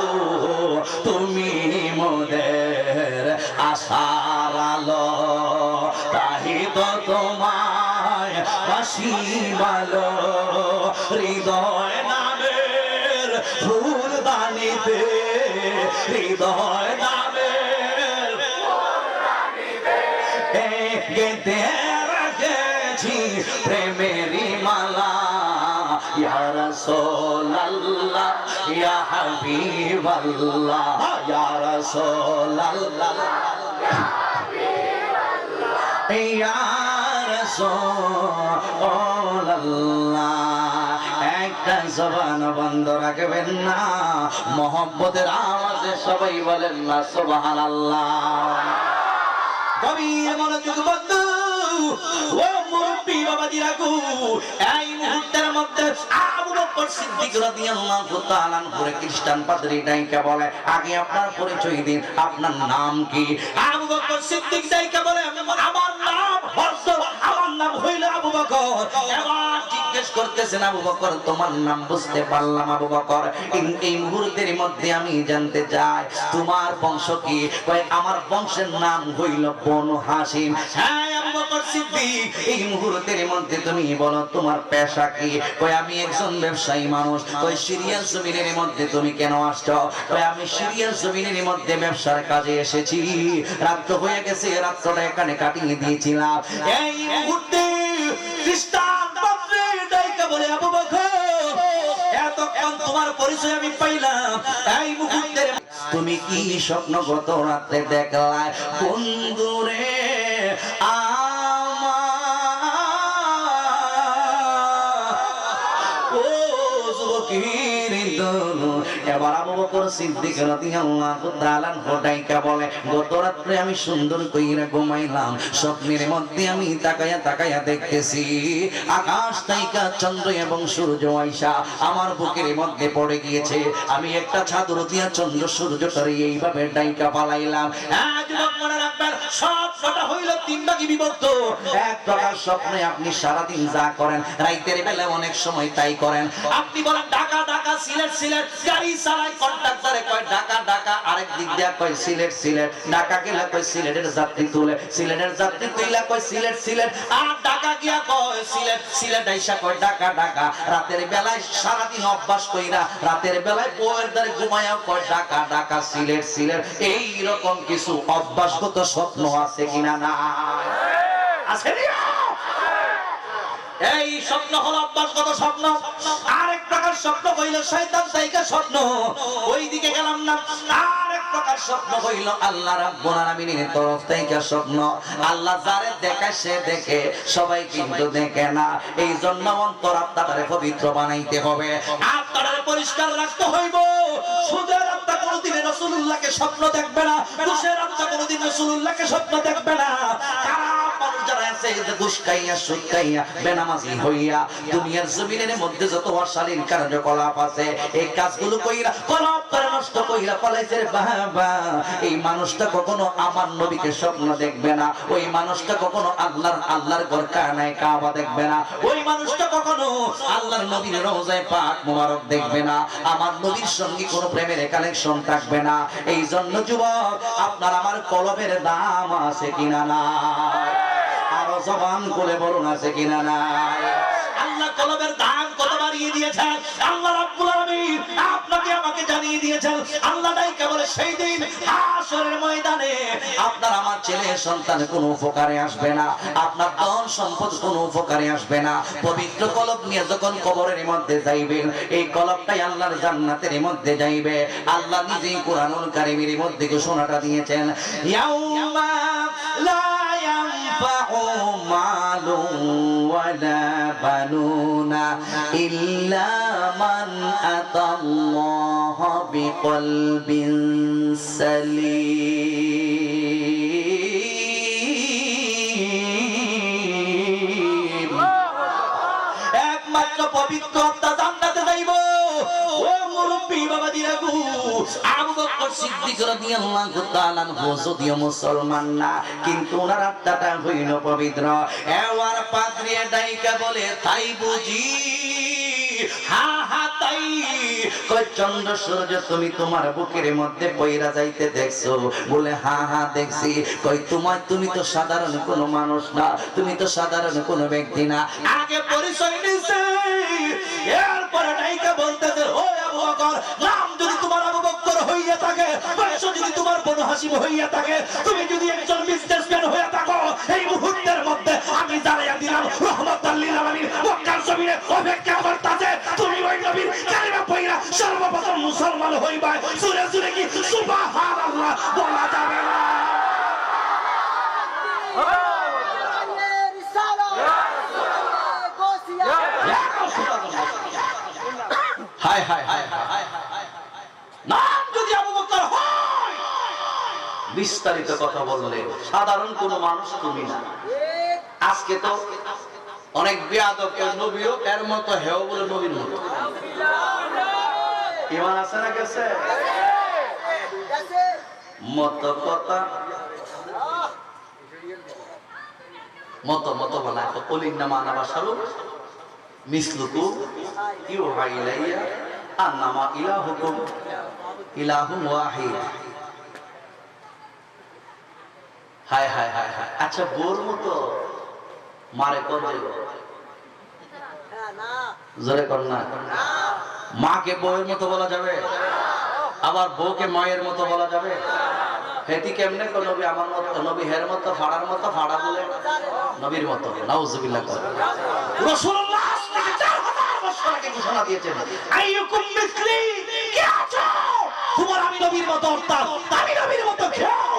তুমি মোদের আশার আলো, তাই তো তোমায় বাসি ভালো, হৃদয় নামের ফুলদানিতে, হৃদয় নামের ফুলদানিতে গেঁথে রেখেছি প্রেমেরই মালা, ইয়া রাসূলুল্লাহ, ইয়া হাবিবাল্লাহ, ইয়া রাসূলুল্লাহ, ইয়া রাসূলুল্লাহ। একটা জবান বন্ধ রাখবেন না, মোহাম্মদের আওয়াজে সবাই বলেন না সুবহানাল্লাহ। গভীর মনোযোগ বন্ধু ও মুরব্বি বাবাজিরা গো, এই মুহূর্তের মধ্যে আবু বকর সিদ্দিক রাদিয়াল্লাহু তাআলা করে খ্রিস্টান পাদ্রী ডাইকা বলে আগে আপনার পরিচয় দিন, আপনার নাম কি? আবু বকর সিদ্দিক ডাইকা বলে আমার নাম হযরত, আমার নাম হইল আবু বকর। এবার জিজ্ঞেস করতেছেন আবু বকর তোমার নাম বুঝতে পারলাম আবু বকর, এই মুহূর্তের মধ্যে আমি জানতে চাই তোমার বংশ কি? কয় আমার বংশের নাম হইল বনু হাশিম। হ্যাঁ আবু বকর সিদ্দিক এই মুহূর্তের মধ্যে তুমি বলো তোমার পেশা কি? কই আমি একজন ব্যবসায়ী মানুষ। কই সিরিয়াল জমিনের মধ্যে তুমি কেন আসছো? কই আমি সিরিয়াল জমিনের মধ্যে ব্যবসার কাজে এসেছি। রাত হয়ে গেছে, রাতটা এখানে কাটিয়ে দিয়েছিলাম। এই মুহূর্তে খ্রিস্টান বাপরে ডাইকা বলে আবু বকর এতক্ষণ তোমার পরিচয় আমি পাইলাম। এই মুহূর্তে তুমি কি স্বপ্ন গত রাতে দেখলা বন্ধুরে? এবার আবু বকর সিদ্দিক রাদিয়াল্লাহু তাআলা ডাইকা বলে গত রাতে আমি সুন্দর কইরা ঘুমাইলাম, স্বপ্নের মধ্যে আমি তাকায়া তাকায়া দেখতেছি আকাশ তাইকা চন্দ্র এবং সূর্য আইসা আমার বুকের মধ্যে পড়ে গিয়েছে। আমি একটা চাদর দিয়া চন্দ্র সূর্যটারে এইভাবে ডাইকা পালাইলাম। যুবক মনে রাখবেন, স্বপ্নটা হইল তিন ভাগে বিভক্ত। এক প্রকার স্বপ্নে আপনি সারাদিন যা করেন রাইতের বেলা অনেক সময় তাই করেন। আপনি বলেন ঢাকা ঢাকা সিলেট সিলেট, গাড়ি চালায় কন্ডাক্টরে কয় ঢাকা ঢাকা, আরেক দিক দিয়া কয় সিলেট সিলেট, ঢাকা গেলে কয় সিলেটের যাত্রী তুলে, সিলেটের যাত্রী তুইলা কয় সিলেট সিলেট, আর ঢাকা গিয়া কয় সিলেট সিলেট, আইসা কয় ঢাকা ঢাকা। রাতের বেলায় সারাদিন অভ্যাস কইরা রাতের বেলায় বউয়ের দ্বারে ঘুমায়া কয় ঢাকা ঢাকা সিলেট সিলেট। এই রকম কিছু অভ্যাসগত স্বপ্ন আছে কিনা? না আছে না? এই স্বপ্ন হলো অভ্যাসগত স্বপ্ন। আরেক প্রকার স্বপ্ন হইল শয়তান তাইকা স্বপ্ন, ওই দিকে গেলাম না। আরেক প্রকার স্বপ্ন হইল আল্লাহ রাব্বুল আলামিনের তরফ থেকে স্বপ্ন। আল্লাহ যারে দেখায় সে দেখে, সবাই কিন্তু দেখে না। এই জন্য অন্তরাত্মাটারে পবিত্র বানাইতে হবে, আত্মাটারে পরিষ্কার রাখতে হইব। সুদের আত্মা কোনদিন রাসূলুল্লাহকে স্বপ্ন দেখবে না, ঘুষের আত্মা কোনদিন রাসূলুল্লাহকে স্বপ্ন দেখবে না। খারাপ মানুষ যারা আছে ঘুষ খাইয়া সুদ খাইয়া বেনামাজি হইয়া দুনিয়ার জমিনের মধ্যে যত অশালীন কার্যকলাপ আছে এই কাজগুলো কইরা কলব করে নষ্ট কইরা ফলাইছে বাবা, এই মানুষটা কখনো আমার নবীকে স্বপ্ন দেখবে না। ওই মানুষটা কখনো আল্লাহর ঘর কানায় কাবা দেখবে না। ওই মানুষটা কখনো আল্লাহর নবীর রওজায়ে পাক মোবারক দেখবে না। আমার নবীর সঙ্গে কোনো প্রেমের কানেকশন থাকবে না। এই জন্য যুবক, আপনার আমার কলবের দাম আছে কিনা না? আরো জবান খুলে বলুন আছে কিনা নাই? আল্লাহ কলবের দাম কত বাড়িয়ে দিয়েছেন আল্লাহ রাব্বুল আলামিন আপনাকে আমাকে জানিয়ে দিয়েছেন। আল্লাহ ডাইকা বলে সেই দিন হাশরের ময়দানে আপনার আমার ছেলে সন্তান কোনো উপকারে আসবে না, আপনার ধন সম্পদ কোনো উপকারে আসবে না। পবিত্র কলব নিয়ে যখন কবরের মধ্যে যাইবেন, এই কলবটাই আল্লাহর জান্নাতের মধ্যে যাইবে। আল্লাহ নিজেই কুরআনুল কারীমের মধ্যে ঘোষণাটা দিয়েছেন, ইয়াউমা লা ইয়ানফাউ মালুন ওয়ালা বানুনা ইল্লা মান আতাল্লাহ বিকলবিন সালিম। একমাত্র পবিত্র আত্মা জান্নাতে যাইব। ও মুরব্বি বাবা দিরাগু, আবু বকর সিদ্দিক রাদিয়াল্লাহু তাআলা আনহু যদিও মুসলমান না, কিন্তু ওনার আত্মাটা হইল পবিত্র। এওয়ার পাদ্রিয়ে ডাইকা বলে তাই বুঝি? হা হা তাই। কই চন্দ্র সূর্য তুমি তোমার বুকের মধ্যে পয়রা যাইতে দেখছো? বলে হা হা দেখছি। কই তুমি তো সাধারণ কোনো মানুষ না, তুমি তো সাধারণ কোনো ব্যক্তি না। আগে পরিচয় নিছে, এরপরে ডাইকা বলতেছে ও আবু বকর, নাম যদি তোমার আবু বকর হইয়া থাকে, বয়স যদি তোমার বনু হাশিম হইয়া থাকে, তুমি যদি একজন বিজনেসম্যান হইয়া থাকো, এই মুহূর্তের মধ্যে আমি জানাইয়া দিলাম রহমাতুল লিল আলামিন মক্কার জমিনে অপেক্ষা করতেছে। তুমি ওই নবীর কালিমা পড়া সর্বপ্রথম মুসলমান হইবা। জোরে জোরে কি সুবহানাল্লাহ বলা যাবে না? হায় হায় হায় হায়, নাম যদি আবু বকর হয়, বিস্তারিত কথা বললে সাধারণ কোন মানুষ তুমি না। আজকে তো অনেক বেয়াদব, নবীও এর মতো হেও বলে নবীর মতো। ইমান আছে না গেছে? মত কথা মত বলা তো কলিন্না মানা বাসারু মিসলুকু ইউহা ইলাইয়া আন্নামা ইলাহুকুম ইলাহুম ওয়াহিদ। হায় হায় হায় হায়। আচ্ছা বোর মতো মারে কোন জোরে কর না। মাকে বউয়ের মতো বলা যাবে, আবার বউকে মায়ের মতো বলা যাবে? হেতি কেমনে কোন নবী আমার মতো, নবী হের মতো, ফাড়ার মতো, ফাড়া বলে নবীর মতো। নাউজুবিল্লাহ। রাসূলুল্লাহ 4000 বছর আগে ঘোষণা দিয়েছেন, আইয়ুকুম মিসলি, কে আছো তোমার আমি নবীর মতো, অর্থাৎ আমি নবীর মতো খেও।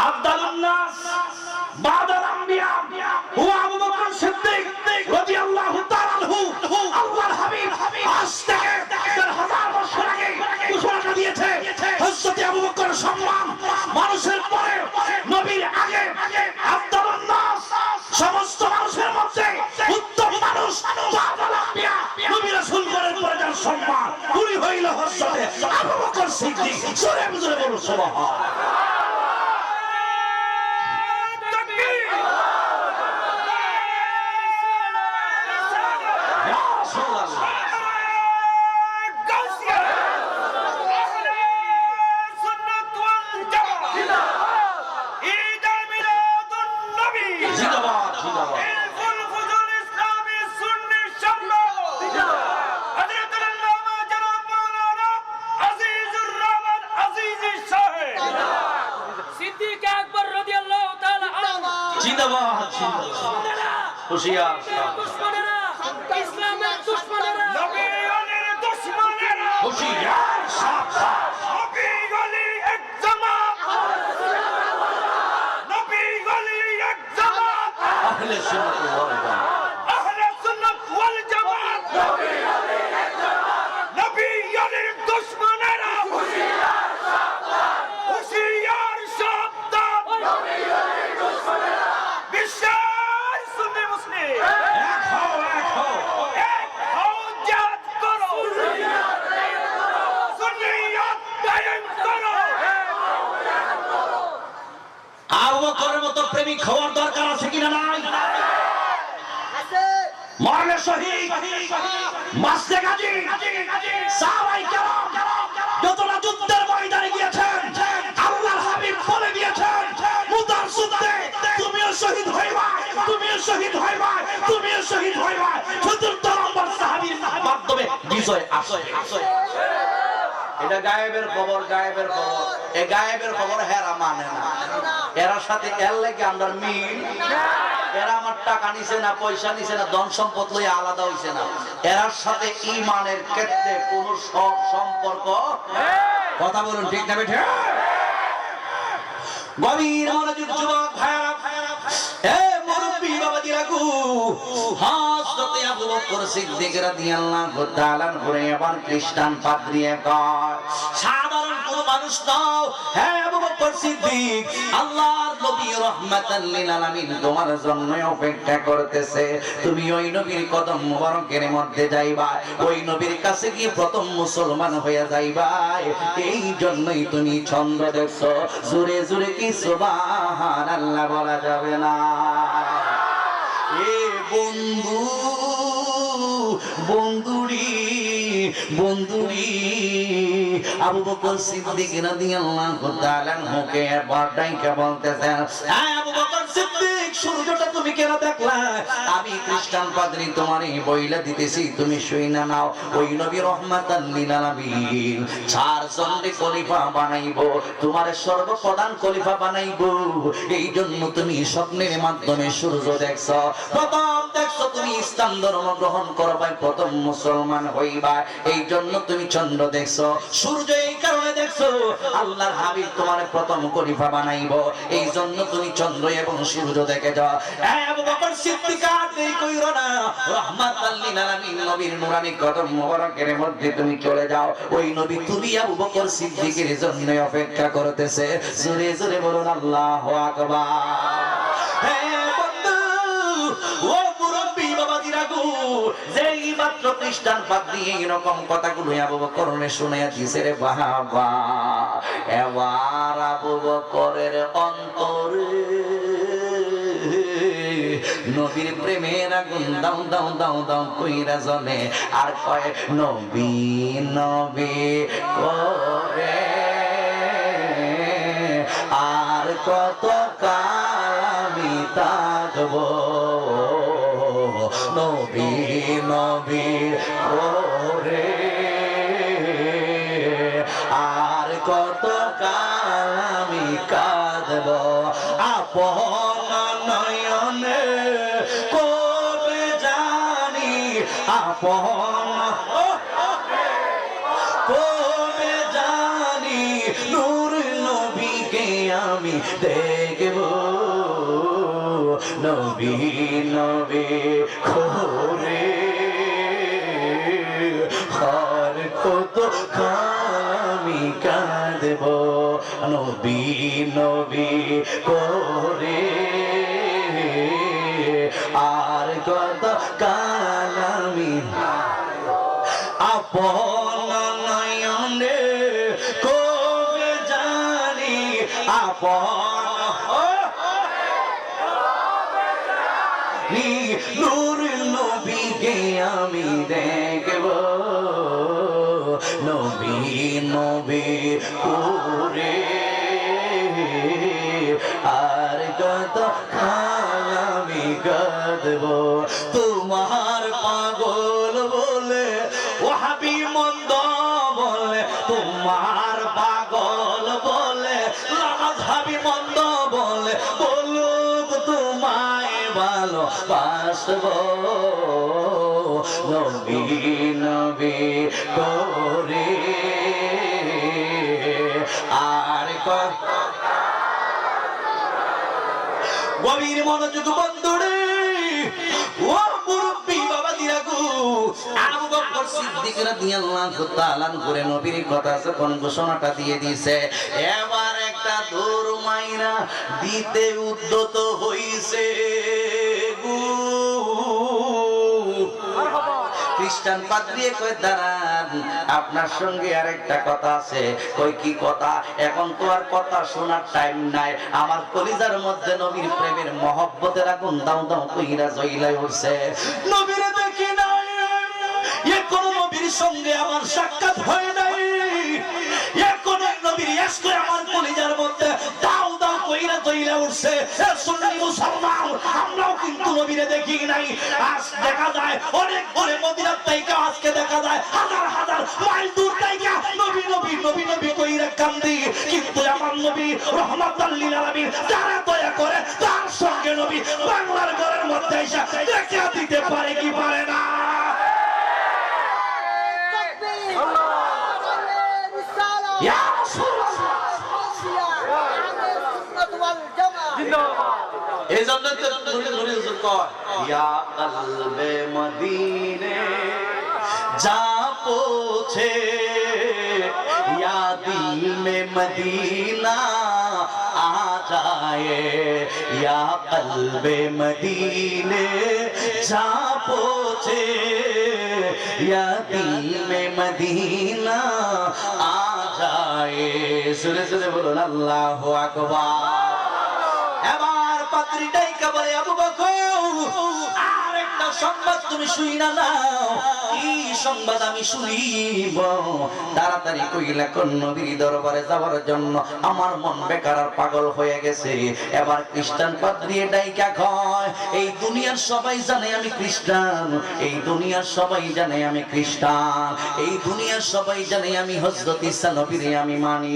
আফদালুন নাস বাদাল আম্বিয়া হুয়া আবু বকর সিদ্দিক রাদিয়াল্লাহু তাআলা আনহু। আল্লাহর হাবিব আজ থেকে 4000 বছর আগে ঘোষণা দিয়েছে, হযরত আবু বকর সম্মান মানুষের পরে, নবীর আগে। আফদালুন নাস, সমস্ত মানুষের মধ্যে উত্তম মানুষ বাদাল আম্বিয়া, নবী রাসূলগণের পরে যার সম্মান, উনি হইল হযরত আবু বকর সিদ্দিক। জোরে জোরে বলুন সুবহানাল্লাহ। হুশিয়ার ইসলামের দুশমনেরা, নবীর দুশমনেরা হুশিয়ার, নবী গলি এক জামাত, নবী গলি এক জামাত, আহলে সুন্নাত ওয়াল জামাত, আহলে সুন্নাত ওয়াল জামাত, নবী গলি এক জামাত, নবী গলির দুশমনেরা হুশিয়ার সাবধান, হুশিয়ার সাবধান, নবী গলির দুশমনেরা। বিশ্বাস প্রেমিক হওয়ার দরকার আছে কিনা? নাই। মরণে শহীদ, মাসে গাজী, সাহাবায়ে কেরাম যতটা যুদ্ধের ময়দানে গিয়েছেন, আল্লাহর হাবিব বলে দিয়েছেন, মুতার যুদ্ধে তুমিও শহীদ হইবা, তুমিও শহীদ হইবা, তুমিও শহীদ হইবা। চতুর্থ নম্বর সাহাবীর মাধ্যমে বিজয় আসে। এটা গায়েবের খবর, গায়েবের খবর। এই গায়েবের খবর হেরা মানে না। এরার সাথে এর লাগে আমরা মিল। এরা আমার টাকা নিছে না, পয়সা নিছে না, ধন সম্পদ লইয়া আলাদা হইছে না। এরার সাথে ঈমানের ক্ষেত্রে কোনো সম্পর্ক, কথা বলুন ঠিক না বেঠে? গভীর মনোযোগ যুবক ভাইরা, এ মুরব্বি বাবাজিরা গো, হযরত আবু বকর সিদ্দিক রাদিয়াল্লাহু তাআলা আনহু এবার খ্রিস্টান পাদ্রী কয়, সাধারণ কোন মানুষ নাও। হে আবু বকর সিদ্দিক, আল্লাহর নবী রাহমাতাল লিল আলামিন তোমার জন্য অপেক্ষা করতেছে। তুমি ওই নবীর কদম মোবারকের মধ্যে যাইবা, ওই নবীর কাছে গিয়ে প্রথম মুসলমান হয়ে যাইবা। এই জন্যই তুমি ছন্দ দেখছো, জোরে জোরে কি সুবহানাল্লাহ বলা যাবে না? এ বন্ধু, বন্ধুরি, বন্ধুরি, আবু বকর সিদ্দিক রাদিয়াল্লাহু তাআলা আনহুকে এবার ডাইকা বলতেছেন, আবু বকর সিদ্দিক, সূর্যটা তুমি কেন দেখলা? আমি খ্রিস্টান পাদ্রী তোমারই বইলা দিতেছি, তুমি শুইনা নাও। ওই নবী রাহমাতাল লিল আলামিন চারজনকে খলিফা বানাইবো, তোমার সর্বপ্রধান খলিফা বানাইবো। এই জন্য তুমি স্বপ্নের মাধ্যমে সূর্য দেখছো, প্রথম দেখছো তুমি ইসলাম ধর্ম গ্রহণ করবা, প্রথম মুসলমান হইবা। এই জন্য তুমি চন্দ্র দেখছো, সূর্য এই কারণে দেখছো, আল্লাহর হাবিব তোমার প্রথম খলিফা বানাইবো। এই জন্য তুমি চন্দ্র এবং সূর্য দেখে যাও। আবু বকর সিদ্দিক দেরি কইরো না, রাহমাতাল লিল আলামিন নবীর নূরানি কদম মোবারকের মধ্যে তুমি চলে যাও। ওই নবী তুমি আবু বকর সিদ্দিকের জন্য অপেক্ষা করতেছে। জোরে জোরে বলুন আল্লাহু আকবার। হে বন্ধু, ও মুরব্বি বাবাজিরা গো, যেই মাত্র খ্রিস্টান পাদ্রী এরকম কথাগুলো আবু বকরের শুনাইয়া দিছে রে বাবা, এবার আবু বকরের অন্তরে নবীর প্রেমের আগুন দাও দাও দাও দাও কইরা জ্বলে, আর কয় নবী নবী করে আর কত কাল আমি থাকবো নবী নবী ওরে আর কত কাল আমি কাঁদব আপন নয়নে কবে জানি আপন কবে জানি নূর নবীকে আমি দেখব নবী নবী করে আর কত আমি কাঁদব নবী নবী করে আর কত কাল আমি আপন নয়নে কবে জানি আপন নূর নবীকে আমি দেখব নবী নবী করে আর কত কাল আমি কাঁদব তোমার পাগল বলে ওয়াহাবি মন্দ বলে তোমার পাগল বলে লামাযহাবি মন্দ বলে বলুক তোমায় ভালোবাসব নবী নবী করে আর কত গভীর মনোযোগ বন্ধুরে ও মুরব্বি বাবা দিরাগু আবু বকর সিদ্দিক রাদিয়াল্লাহু তাআলা করে নবীর কথা যখন ঘোষণাটা দিয়ে দিয়েছে এবার একটা দৌড় মাইরা দিতে উদ্যত হইছে খ্রিস্টান পাদ্রী কয় দাঁড়ান আপনার সঙ্গে আরেকটা কথা আছে কই কি কথা এখন তো আর কথা শোনার টাইম নাই আমার কলিজার মধ্যে নবীর প্রেমের মহব্বতের আগুন দাও দাও কইরা জ্বলাই উঠছে নবীরে দেখি নাই এখন নবীর সঙ্গে আমার সাক্ষাৎ হয় নাই এখন নবীর ইশকে আমার কলিজার মধ্যে দাও দাও কইরা জ্বলাই উঠছে সুন্নি মুসলমান আমরাও কিন্তু নবীরে দেখি নাই আজ দেখা যায় অনেক বড় মদিনার থেকে আজকে দেখা যায় হাজার হাজার মাইল দূর থেকে নবী নবী নবী নবী কইরা কান্দি কিন্তু আমার নবী রহমাতুল লিল আলামিন যারা দয়া করে তার সঙ্গে নবী বাংলার ঘরের মধ্যে এসে দেখা দিতে পারে কি পারে না তাকবীর আল্লাহু ইয়া রাসূলুল্লাহ সুন্নাত ওয়াল জামাআহ জিন্দাবাদ এই জন্য তো ধরে ধরে হুজুর কয় ইয়া কলবে মদিনে যা পৌঁছে या दिल में मदीना आ जाए या कल्बे मदीने जा पहुँचे या दिल में मदीना आ जाए सुने सुने बोलो अल्लाह अकबर এবার পাত্রীটাই বলে আবু বকর আরেকটা সংবাদ তুমি শুইনা নাও কি সংবাদ আমি শুনিব তাড়াতাড়ি কইলা কোন নবীর দরবারে যাওয়ার জন্য আমার মন বেকার আর পাগল হয়ে গেছে এবার খ্রিস্টান পাদ্রী ডাইকা কয় এই দুনিয়ার সবাই জানে আমি খ্রিস্টান এই দুনিয়ার সবাই জানে আমি খ্রিস্টান এই দুনিয়ার সবাই জানে আমি হযরত ঈসা নবীরে আমি মানি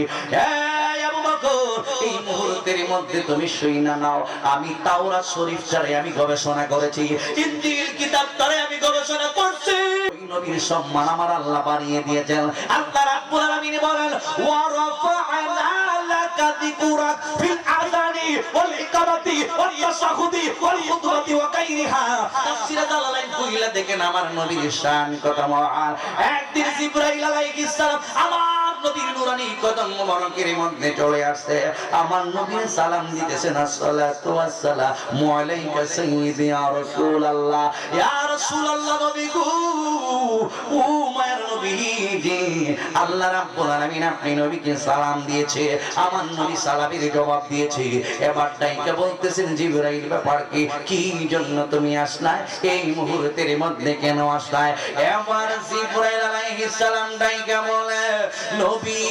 এই মুহূর্তের মধ্যে তুমি শুইনা নাও আমি তাওরাত শরীফ ছাড়াই আমি গবেষণা করেছি ইনজিল কিতাব ছাড়াই আমি গবেষণা করছি ওই নবীর সম্মান আমার আল্লাহ বাড়িয়ে দিয়েছেন আল্লাহ রাব্বুল আলামিন বলেন ওয়া রাফা'না লাকা যিকরাক ফিল আযানি ওয়াল ইকামাতি ওয়াল তাশাহুদি ওয়াল খুতবাতি ওয়া গায়রিহা তাফসীরে জালালাইন কইলা দেখেন আমার নবীর শান কত মহান একদিন জিবরাইল আলাইহিস সালাম আমার নবীর নুরানি কদম মোবারকের মধ্যে চলে আসছে আমার নবীর সালাম দিতেছেন আসসালাতু ওয়াসসালামু আলাইকা সাইয়্যিদি ইয়া রাসূলুল্লাহ ইয়া রাসূলুল্লাহ নবী গো ও মায়ের নবীজি আল্লাহ রাব্বুল আলামিন আপনি নবীকে সালাম দিয়েছে আমার নবী সালামের জবাব দিয়েছে এবার ডাইকা বলতেছেন জিবরাইল ব্যাপার কি জন্য তুমি আসলা এই মুহূর্তের মধ্যে কেন আসলা এবার জিবরাইল আলাইহিস সালাম ডাইকা বলে নবী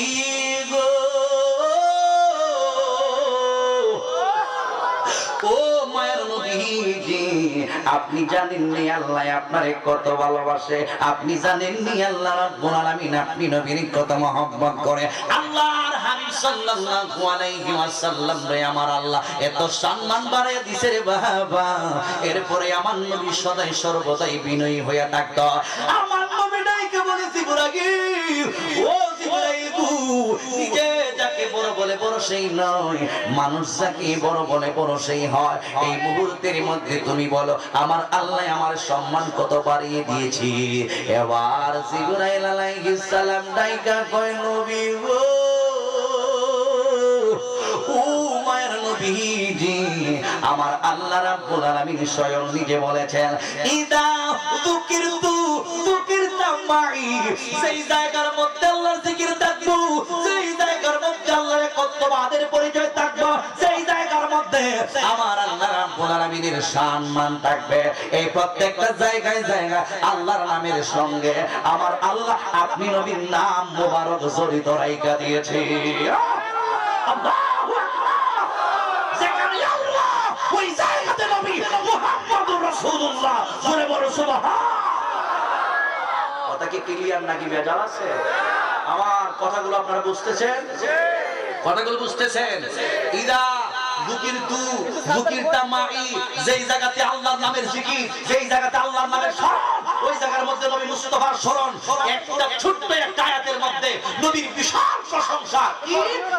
গো ও মায়ের আপনি জানেননি আল্লাহ আপনারে কত ভালোবাসে, আপনি জানেননি আল্লাহ রাব্বুল আলামিন আপনি নবীর কত মহব্বত করে। আল্লাহর হাবিব সাল্লাল্লাহু আলাইহি ওয়াসাল্লাম রে আমার আল্লাহ এত সম্মান বাড়ায় দিছে রে বাবা। এরপরে আমার নবী সদাই সর্বদাই বিনয়ী হয়ে থাকতো। আমার নবী ডাইকে বলে জিবরাইল, ও জিবরাইল নিজে যাকে বড় বলে বড় সেই নয়, মানুষ যাকে বড় বলে বড় সেই হয়। এই মুহূর্তের মধ্যে তুমি বলো আমার আল্লাহ আমার সম্মান কত বাড়িয়ে দিয়েছি। এবার জিবরাইল আলাইহিস সালাম ডাইকা কয় নবী গো, ও মায়ের নবীজি, আমার আল্লাহ রাব্বুল আলামিন স্বয়ং নিজে বলেছেন ইদা যুকিরতু যুকিরতা মাই, সেই জায়গার মধ্যে আল্লাহর জিকির থাকবো, সেই জায়গার মধ্যে আল্লাহর কতবাদের পরিচয় থাকবো, সেই জায়গার মধ্যে আমার আল্লাহ রাব্বুল আলামিনের সম্মান থাকবে। এই প্রত্যেকটা জায়গায় জায়গা আল্লাহর নামের সঙ্গে আমার আল্লাহ আপনি নবীর নাম মোবারক জড়িত রাইখা দিয়েছে। আল্লাহু আকবার, যেখানে আল্লাহ ওই জায়গাতে নবী মুহাম্মদুর রাসূলুল্লাহ, জোরে বলো সুবহান। কথা কি ক্লিয়ার নাকি ভেজাল আছে? আমার কথাগুলো আপনারা বুঝতেছেন? কথাগুলো বুঝতেছেন? ইদা যুকিরতু যুকিরতা মাই, যেই জায়গাতে আল্লাহর নামের জিকির, যেই জায়গাতে আল্লাহর নামের স্মরণ, ওই জায়গার মধ্যে নবী মুস্তাফার স্মরণ। একটা ছোট্ট একটা আয়াতের মধ্যে নবীর বিশাল প্রশংসা। কি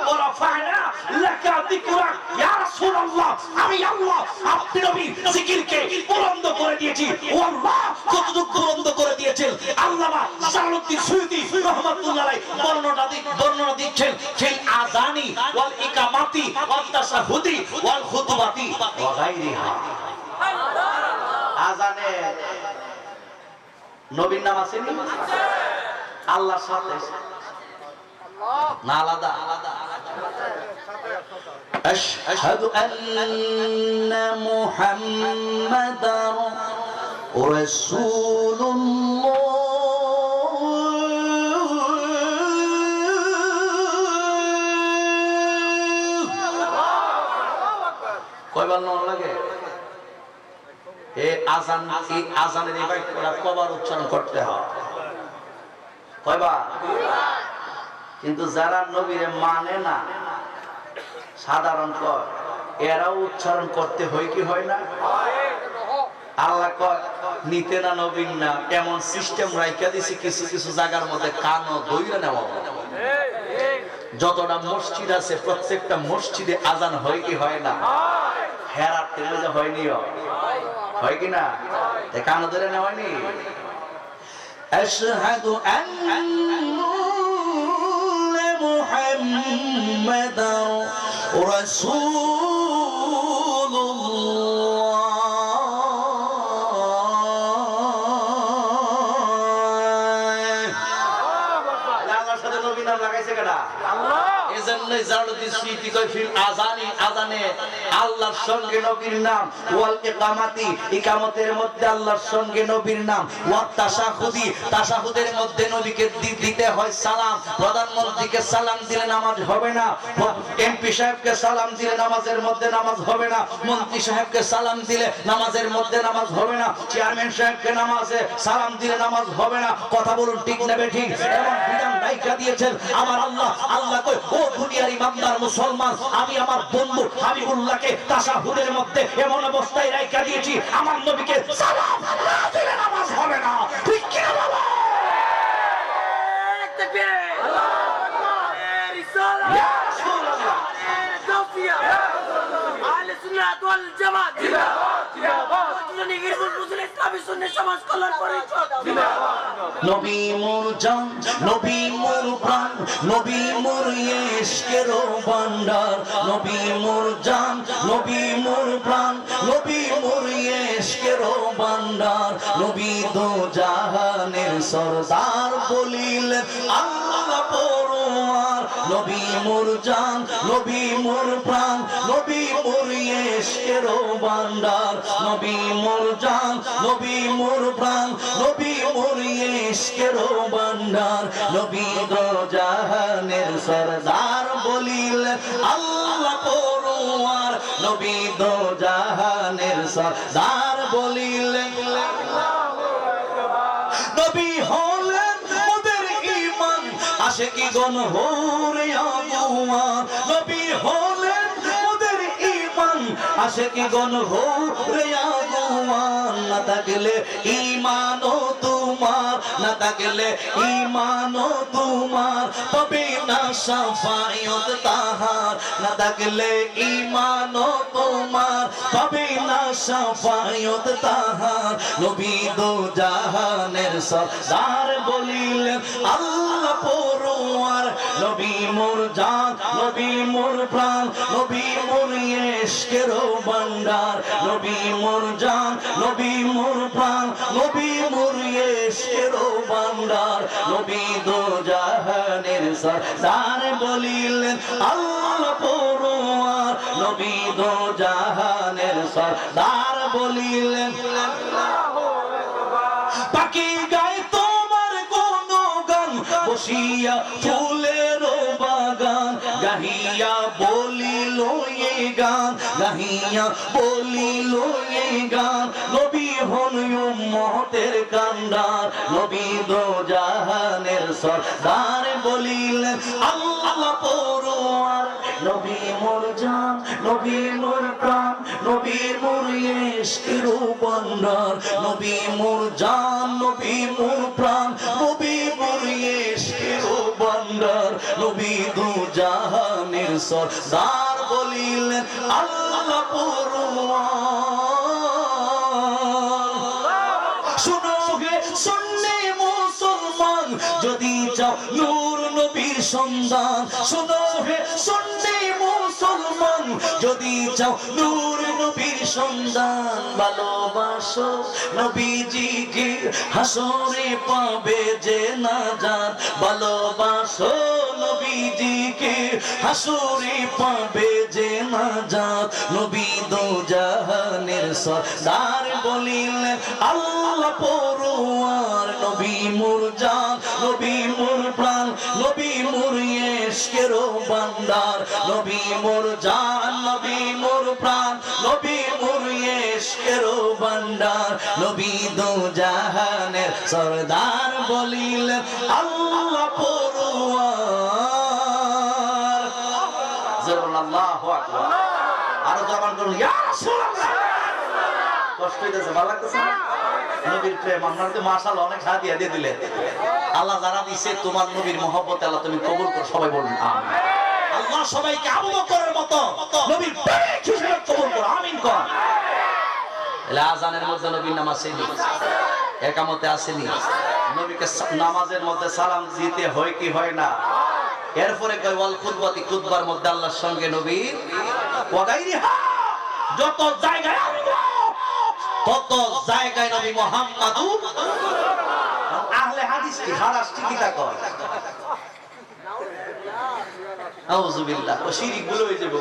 ওয়া রাফা'না লাকা যিকরাক ইয়া রাসূলুল্লাহ, আমি আল্লাহ আপনি নবীর জিকিরকে বুলন্দ করে দিয়েছি। ও আল্লাহ কতটুকু বুলন্দ করে দিয়েছেন আল্লামা জালালউদ্দিন সুয়ুতী রাহমাতুল্লাহ আলাইহি বর্ণনা দিচ্ছেন ফিল আযানি ওয়াল ইকামাতি ওয়াত তাশাহুদি ওয়াল খুতবাতি ওয়া গায়রিহা। আযানে নবীর নাম আছে নি? আল্লাহর সাথে না আলাদা? আশহাদু আন্না মুহাম্মাদার রাসূলুল্লাহ, কয়বার নাম লাগে? এই আযান, এই আযানের এই বাক্যটা কয়বার উচ্চারণ করতে হয়? কয়বার? কিন্তু যারা নবীরে মানে না সাধারণ কয়, এরাও উচ্চারণ করতে হয় কি হয় না? আল্লাহ কয় নিতে না নবীন না, এমন সিস্টেম রাইখা দিছি কিছু কিছু জায়গার মধ্যে কানও দইরা নেওয়া। যতটা মসজিদ আছে প্রত্যেকটা মসজিদে আজান হয় কি হয় না? হেরার তেলে হয়নি, হয় কি না? কানও ধরে নেওয়ানি। আশহাদু আন্না মুহাম্মাদার রাসূলুল্লাহ। আল্লাহর সাথে নবী নাম লাগাইছে কেডা? আল্লাহ। এজন্যই জালালউদ্দিন সুয়ুতী কয় ফিল আযানি, আযানে আল্লাহর সঙ্গে নবীর নাম, ওয়াল ইকামাতি ইকামতের মধ্যে আল্লাহর সঙ্গে নবীর নাম, ওয়াত তাশাহুদি তাশাহুদের মধ্যে নবীকে দিতে হয় সালাম। প্রধানমন্ত্রীকে সালাম দিলে নামাজ হবে না, এমপি সাহেবকে সালাম দিলে নামাজের মধ্যে নামাজ হবে না, মন্ত্রী সাহেবকে সালাম দিলে নামাজের মধ্যে নামাজ হবে না, চেয়ারম্যান সাহেবকে নামাজে সালাম দিলে নামাজ হবে না। কথা বলুন ঠিক না বেঠিক? এমন বিধান রাইখা দিয়েছেন আমার আল্লাহ। আল্লাহ কয় ও দুনিয়ার ইমানদার মুসলমান, আমি আমার বন্ধু হাবিবুল্লাহকে তাশাহুদের মধ্যে এমন অবস্থায় রাইখা দিয়েছি আমার নবীকে সালাম না দিলে নামাজ হবে না। ঠিক কি না বাবা? তাকবীর, আল্লাহু আকবার, রিসালাত, ইয়া রাসূলুল্লাহ, তাওফিয়া, ইয়া রাসূলুল্লাহ, আহলে সুন্নাত ওয়াল জামাত জিন্দাবাদ, জিন্দাবাদ, নির্ভুল মুসলিম ইসলামী সুন্নাত সমাজ কল্যাণ পরিষদ জিন্দাবাদ। নবী মোর জান, নবী মোর প্রাণ, নবী মোর ইশকের ভান্ডার, নবী মোর জান, নবী মোর প্রাণ, নবী মোর ইশকের ভান্ডার, নবী দো জাহানের সরদার বলিলেন আল্লাহ পরওয়ার, নবী মোর জান, নবী মোর প্রাণ, নবী মোর ইশকের ভান্ডার, নবী মোর জান, নবী মোর প্রাণ, নবী মোর ইশকের ভান্ডার, নবী দো জাহানের সরদার বলিলেন আল্লাহ পরওয়ার, নবী দো জাহানের সরদার বলিলেন নবী হলেন মোদের ঈমান আশিকি গণ হোরে আগুয়ান নবী হলেন মোদের ঈমান আশিকি গণ হোরে আগুয়ান না থাকলে ঈমানও তোমার না থাকলে ঈমানও তোমার পাবে না শাফায়াত তাহার না থাকলে ঈমানও তোমার পাবে না শাফায়াত তাহার নবী দো জাহানের সরদার বলিলেন আল্লাহ পরওয়ার নবী মোর জান নবী মোর প্রাণ নবী মোর ইশকের ভান্ডার নবী মোর জান নবী মোর প্রাণ নবী মোর ইশকের ভান্ডার নবী দো জাহানের সরদার বলিলেন আল্লাহ পরওয়ার নবী দো জাহানের সরদার বলিলেন পাখি গায় তোমার কোন গান বসিয়া ফুলের বাগান গাহিয়া বলিল এই গান গাহিয়া বলিল এই গান নবী হন উম্মতের কান্ডার নবী দো জাহানের সরদার বলিলেন আল্লাহ পরওয়ার নবী মোর জান নবী মোর প্রাণ নবী মোর ইশকের ভান্ডার নবী মোর জান নবী মোর প্রাণ নবী মোর ইশকের ভান্ডার নবী দো জাহানের সরদার বলিলেন আল্লাহ পরওয়ার শুনো হে সুন্নি মুসলমান যদি চাও নূর নবীর সন্ধান শুনো হে সুন্নি মুসলমান যদি চাও নূর নবীর সন্ধান ভালোবাসো নবীজিকে হাসরে পাবে যে নাজাত ভালোবাসো নবীজিকে হাসরে পাবে যে নাজাত নবী দো জাহানের সরদার বলিলেন আল্লাহ পরওয়ার নবী মোর জান নবী মোর প্রাণ নবী মোর ইশকের ভান্ডার নবী মোর জান নবী মোর প্রাণ নবী মোর ইশকের ভান্ডার নবী দো জাহানের সরদার বলিলেন আল্লাহ পরওয়ার আল্লাহু আকবার আরো জবান করুন ইয়া রাসূলুল্লাহ কষ্ট হইতেছে ভালো লাগতেছে না নবীর প্রেম আপনারা তো মাশাআল্লাহ অনেক হাদিয়া দিয়ে দিলেন আল্লাহ যারা দিয়েছে তোমার নবীর মহব্বত আল্লাহ তুমি কবুল করো সবাই বলুন আমিন আল্লাহ সবাইকে আবু বকরের মতো নবীর প্রেমিক হিসেবে কবুল করো আমিন কোন এলা আযানের মধ্যে নবীর নাম আসেনি একামতে আসেনি নবীকে নামাজের মধ্যে সালাম দিতে হয় কি হয় না এরপরে কয় ওয়াল খুতবাতি খুতবার মধ্যে আল্লাহর সঙ্গে নবীর ওয়া গায়রিহা যত জায়গায় তত জায়গায় নবী মুহাম্মাদুর আহলে হাদিস কি হারাস ঠিকই তা কয় আউযু বিল্লাহ ও শিরক গুলো হয়ে যাবে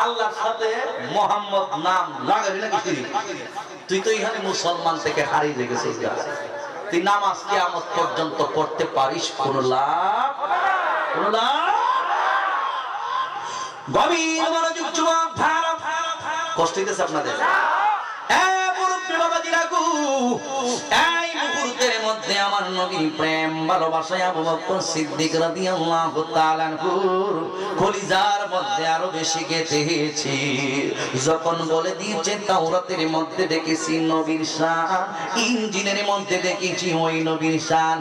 আল্লাহর সাথে মুহাম্মদ নাম লাগাবি নাকি শিরক তুই তো এখানে মুসলমান থেকে হারিয়ে গেছিস তুই নামাজ কিয়ামত পর্যন্ত পড়তে পারিস কোনো লাভ গভীর মনোযোগ যুবক ভাইরা কষ্ট হইতেছে আপনাদের এই মুহূর্তের মধ্যে আমার নবীর প্রেম ভালোবাসায় আবু বকর সিদ্দিক রাদিয়াল্লাহু তাআলা আনহুর কলিজার মধ্যে আরো বেশি গেঁথেছি যখন বলে দিয়েছে তাওরাতের মধ্যে দেখেছি নবীর শান ইনজিলের মধ্যে দেখেছি ওই নবীর শান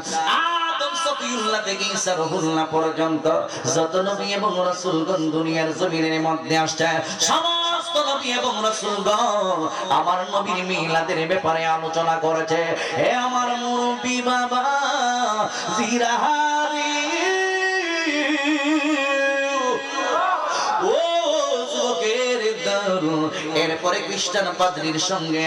সফিউল্লাহ থেকে ঈসা রুহুল্লাহ পর্যন্ত যত নবী এবং রাসূলগণ দুনিয়ার জমিনের মধ্যে আসছে সমস্ত নবী এবং রাসূলগণ আমার নবীর মিলাদের ব্যাপারে আলোচনা করেছে হে আমার মুরব্বি বাবা জিরাহারি এরপরে খ্রিস্টান পাদ্রীর সঙ্গে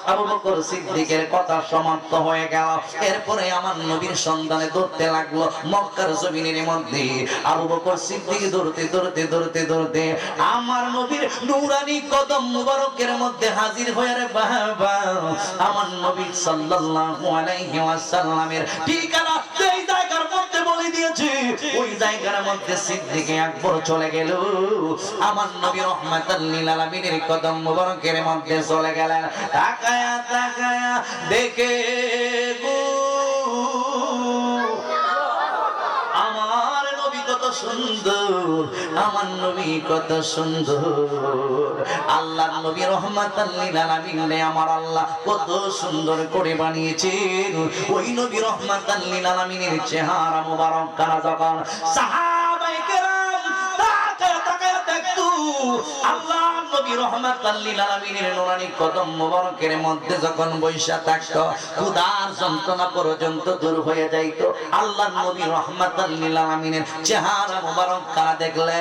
আবু বকর সিদ্দিকের কথা সমাপ্ত হয়ে গেল এরপরে আমার নবীর সন্ধানে দৌড়তে লাগলো মক্কার জমিনের মধ্যে আবু বকর সিদ্দিক দৌড়তে আমার নবীর নূরানি কদম মুবারকের মধ্যে হাজির হয়ে রে বাবা আমার নবী সাল্লাল্লাহু আলাইহি ওয়াসাল্লামের ঠিকানা এই জায়গার মধ্যে বলে দিয়েছে ওই জায়গার মধ্যে সিদ্দিক আকবর চলে গেল, আমার নবী রহমাতাল লিল আলামিনের কদম মুবারকের মধ্যে চলে গেলেন। তাকায়া তাকায়া দেখে গো আমার নবী কত সুন্দর, আমার নবী কত সুন্দর। আল্লাহর নবী রহমাতাল লিল আলামিন আমার আল্লাহ কত সুন্দর করে বানিয়েছেন। ওই নবী রহমাতাল লিল আলামিনের চেহারা মুবারক কারা যখন সাহাবায়ে কেরাম তাকায়া তাকায়া দেখতো, আল্লাহ নবী রহমাতাল লিল আলামিনের নুরানি কদম মুবারকের মধ্যে যখন বৈশা থাকতো, ক্ষুধার যন্ত্রণা পর্যন্ত দূর হয়ে যাইত। আল্লাহ নবী রহমাতাল লিল আলামিনের চেহারা মুবারক কারা দেখলে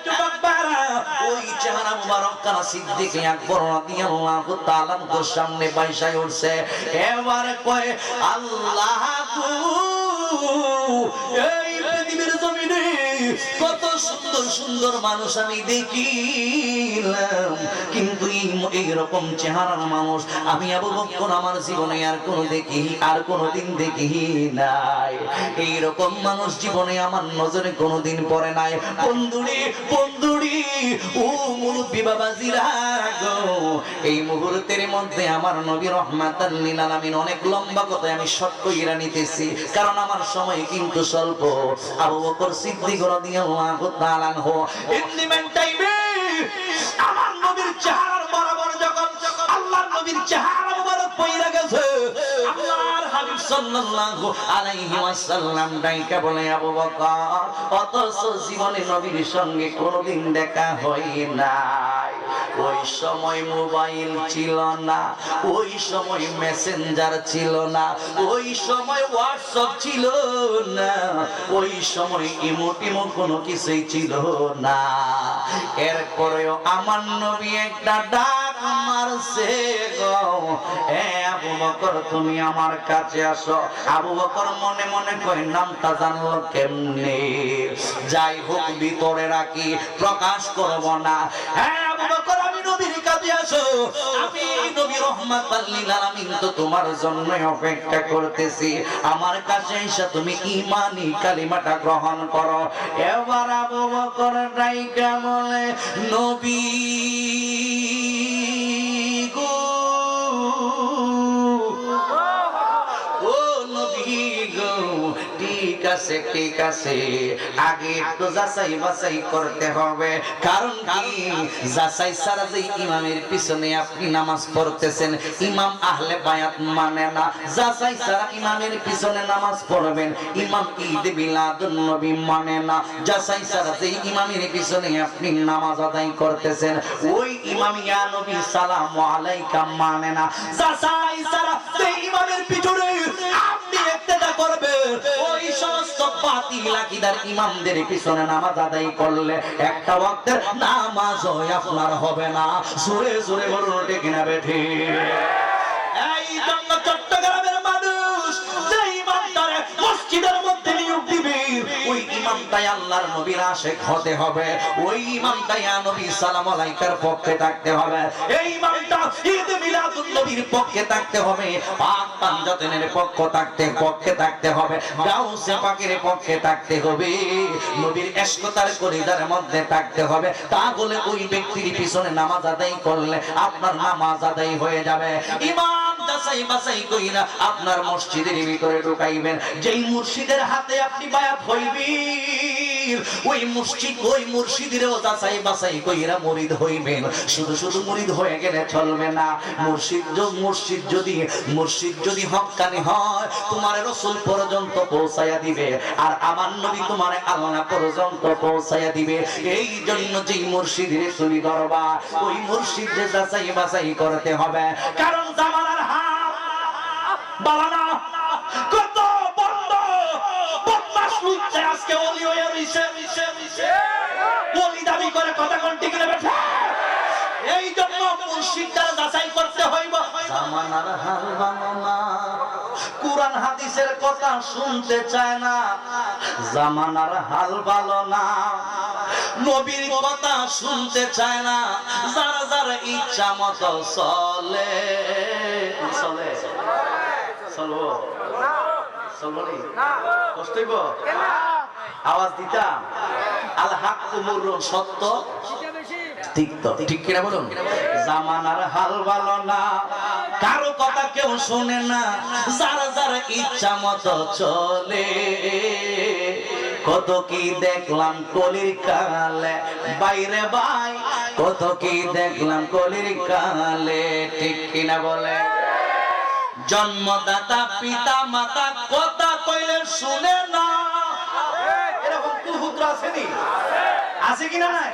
যুবক বারা ওই চেহারা মুবারক কারা সিদ্দিক আকবর রাদিয়াল্লাহু তাআলা তার সামনে বৈশায় উঠছে। এবার কয় আল্লাহ গো, এই পৃথিবীর জমিনে কত সুন্দর সুন্দর মানুষ আমি দেখিলাম, কিন্তু এইরকম চেহারার মানুষ আমি আবু বকর আমার জীবনে আর কোনোদিন দেখি নাই। এইরকম মানুষ জীবনে আমার নজরে কোনোদিন পড়ে নাই। বন্ধুরি ও মুরব্বি বাবাজিরা গো, এই মুহূর্তের মধ্যে আমার নবী রহমাতাল লিল আলামিন অনেক লম্বা কথা আমি শর্ট কইরা নিতেছি, কারণ আমার সময় কিন্তু স্বল্প। আবু বকর সিদ্দিক রাদিয়াল্লাহু তাআলা আনহু ইন্ডিমেন্ট টাইমে আমার নবীর চেহারার বরাবর যখন আল্লাহর নবীর চেহারা মুবারক পয়রা গেছে, আল্লাহর হাবিব সাল্লাল্লাহু আলাইহি ওয়াসাল্লাম ডাইকা বলে আবু বকর, অথচ জীবনে নবীর সঙ্গে কোনোদিন দেখা হয় নাই। ওই সময় মোবাইল ছিল না, ওই সময় মেসেঞ্জার ছিল না, ওই সময় হোয়াটসঅ্যাপ ছিল না, ওই সময় ইমো কোনো কিছুই ছিল না। এরপরেও আমার নবী একটা ডাক মারছে গো, এ আবু বকর তুমি আমার কাছে আসো। আবু বকর মনে মনে কয় নামটা জানলো কেমনে, যাই হোক ভিতরে রাখি, প্রকাশ করব না। হ্যাঁ আবু বকর আমি নবীর কাছে আসো, আমি নবী রহমাতাল লিল আলামিন তো তোমার জন্য অপেক্ষা করতেছি, আমার কাছে এসে তুমি ঈমানি কালিমাটা গ্রহণ করো। এবার আবু বকর ডাইকা বলে নবী গো, ও নবী গো, ঠিক আছে আগে একটু যাচাই বাছাই করতে হবে, কারণ কি যাচাই ছাড়া যে ইমামের পিছনে আপনি নামাজ পড়তেছেন, ইমাম আহলে বায়াত মানে না। যাচাই ছাড়া ইমামের পিছনে নামাজ পড়বেন, ইমাম ঈদ মিলাদুন নবী মানে না। যাচাই ছাড়া যে ইমামের পিছনে আপনি নামাজ আদায় করতেছেন, ওই ইমাম ইয়া নবী সালামু আলাইকা মানে না। যাচাই ছাড়া যে ইমামের পিছনে আপনি ইক্তেদা করবেন, ওই সমস্ত বাতিল আকীদার ইমামদের পিছনে নামাজ আদায় করলে একটা ওয়াক্তের নামাজ আপনার হবে না। জোরে জোরে বলুন ঠিক না বেঠি? এই জন্য চট্টগ্রামের মানুষ যে ইমামটারে মসজিদের মধ্যে নিয়োগ দিবে, ওই ইমামটাই আল্লাহর নবীর আশিক হতে হবে, ওই ইমামটাই নবী সালাম আলাইকার পক্ষে থাকতে হবে, এই ইমামটা ঈদ মিলাদুন নবীর পক্ষে থাকতে হবে, পাক পাঞ্জাতেনের পক্ষে থাকতে হবে, গাউসে পাকের পক্ষে থাকতে হবে, নবীর ইশকতার কলিজার মধ্যে থাকতে হবে। তাহলে ওই ব্যক্তির পিছনে নামাজ আদায় করলে আপনার নামাজ আদায় হয়ে যাবে। ইমাম যাচাই বাছাই কইরা আপনার মসজিদের ভিতরে ঢুকাইবেন, যেই মুর্শিদের হাতে আপনি বায়াত হইবেন, ওই মুর্শিদেরও যাচাই বাছাই কইরা মুরিদ হইবেন। শুধু মুরিদ হয়ে গেলে চলবে না। মুর্শিদ যদি হক্কানি হয়, তোমার রাসূল পর্যন্ত পৌঁছায়া দিবে, আর আমার নবী তোমার আল্লাহ পর্যন্ত পৌঁছায়া দিবে। এই জন্য যেই মুর্শিদের তুমি ধরবা, ওই মুর্শিদের যাচাই বাছাই করতে হবে, কারণ জামানার হাত বালানা কত বন্ধ বদমাশ লুচ্চা আজকে ওলি হয়ে রইছে, ওলি দাবি করে কথা কোন ঠিক না বেটা? এই জন্য মুর্শিদদের যাচাই করতে হইব। জামানার হাল ভালো না, কুরআন হাদিসের কথা শুনতে চায় না, জামানার হাল ভালো না, নবীর কথা শুনতে চায় না, যার ইচ্ছা মতো চলবো কষ্ট হইব। আওয়াজ দিতাম আল হাক্কু মুররুন, সত্য তিক্ত, ঠিক কিনা বলুন? জামানার হাল ভালো না, কারো কথা কেউ শুনে না, যারা যারা ইচ্ছা মতো চলে। কত কি দেখলাম কলির কালে বাইরে ভাই, কত কি দেখলাম কলির কালে, ঠিক কিনা বলে? জন্মদাতা পিতা মাতা কথা কইলে শুনে না, এরকম কুপুত্র আসেনি? আছে কিনা নাই?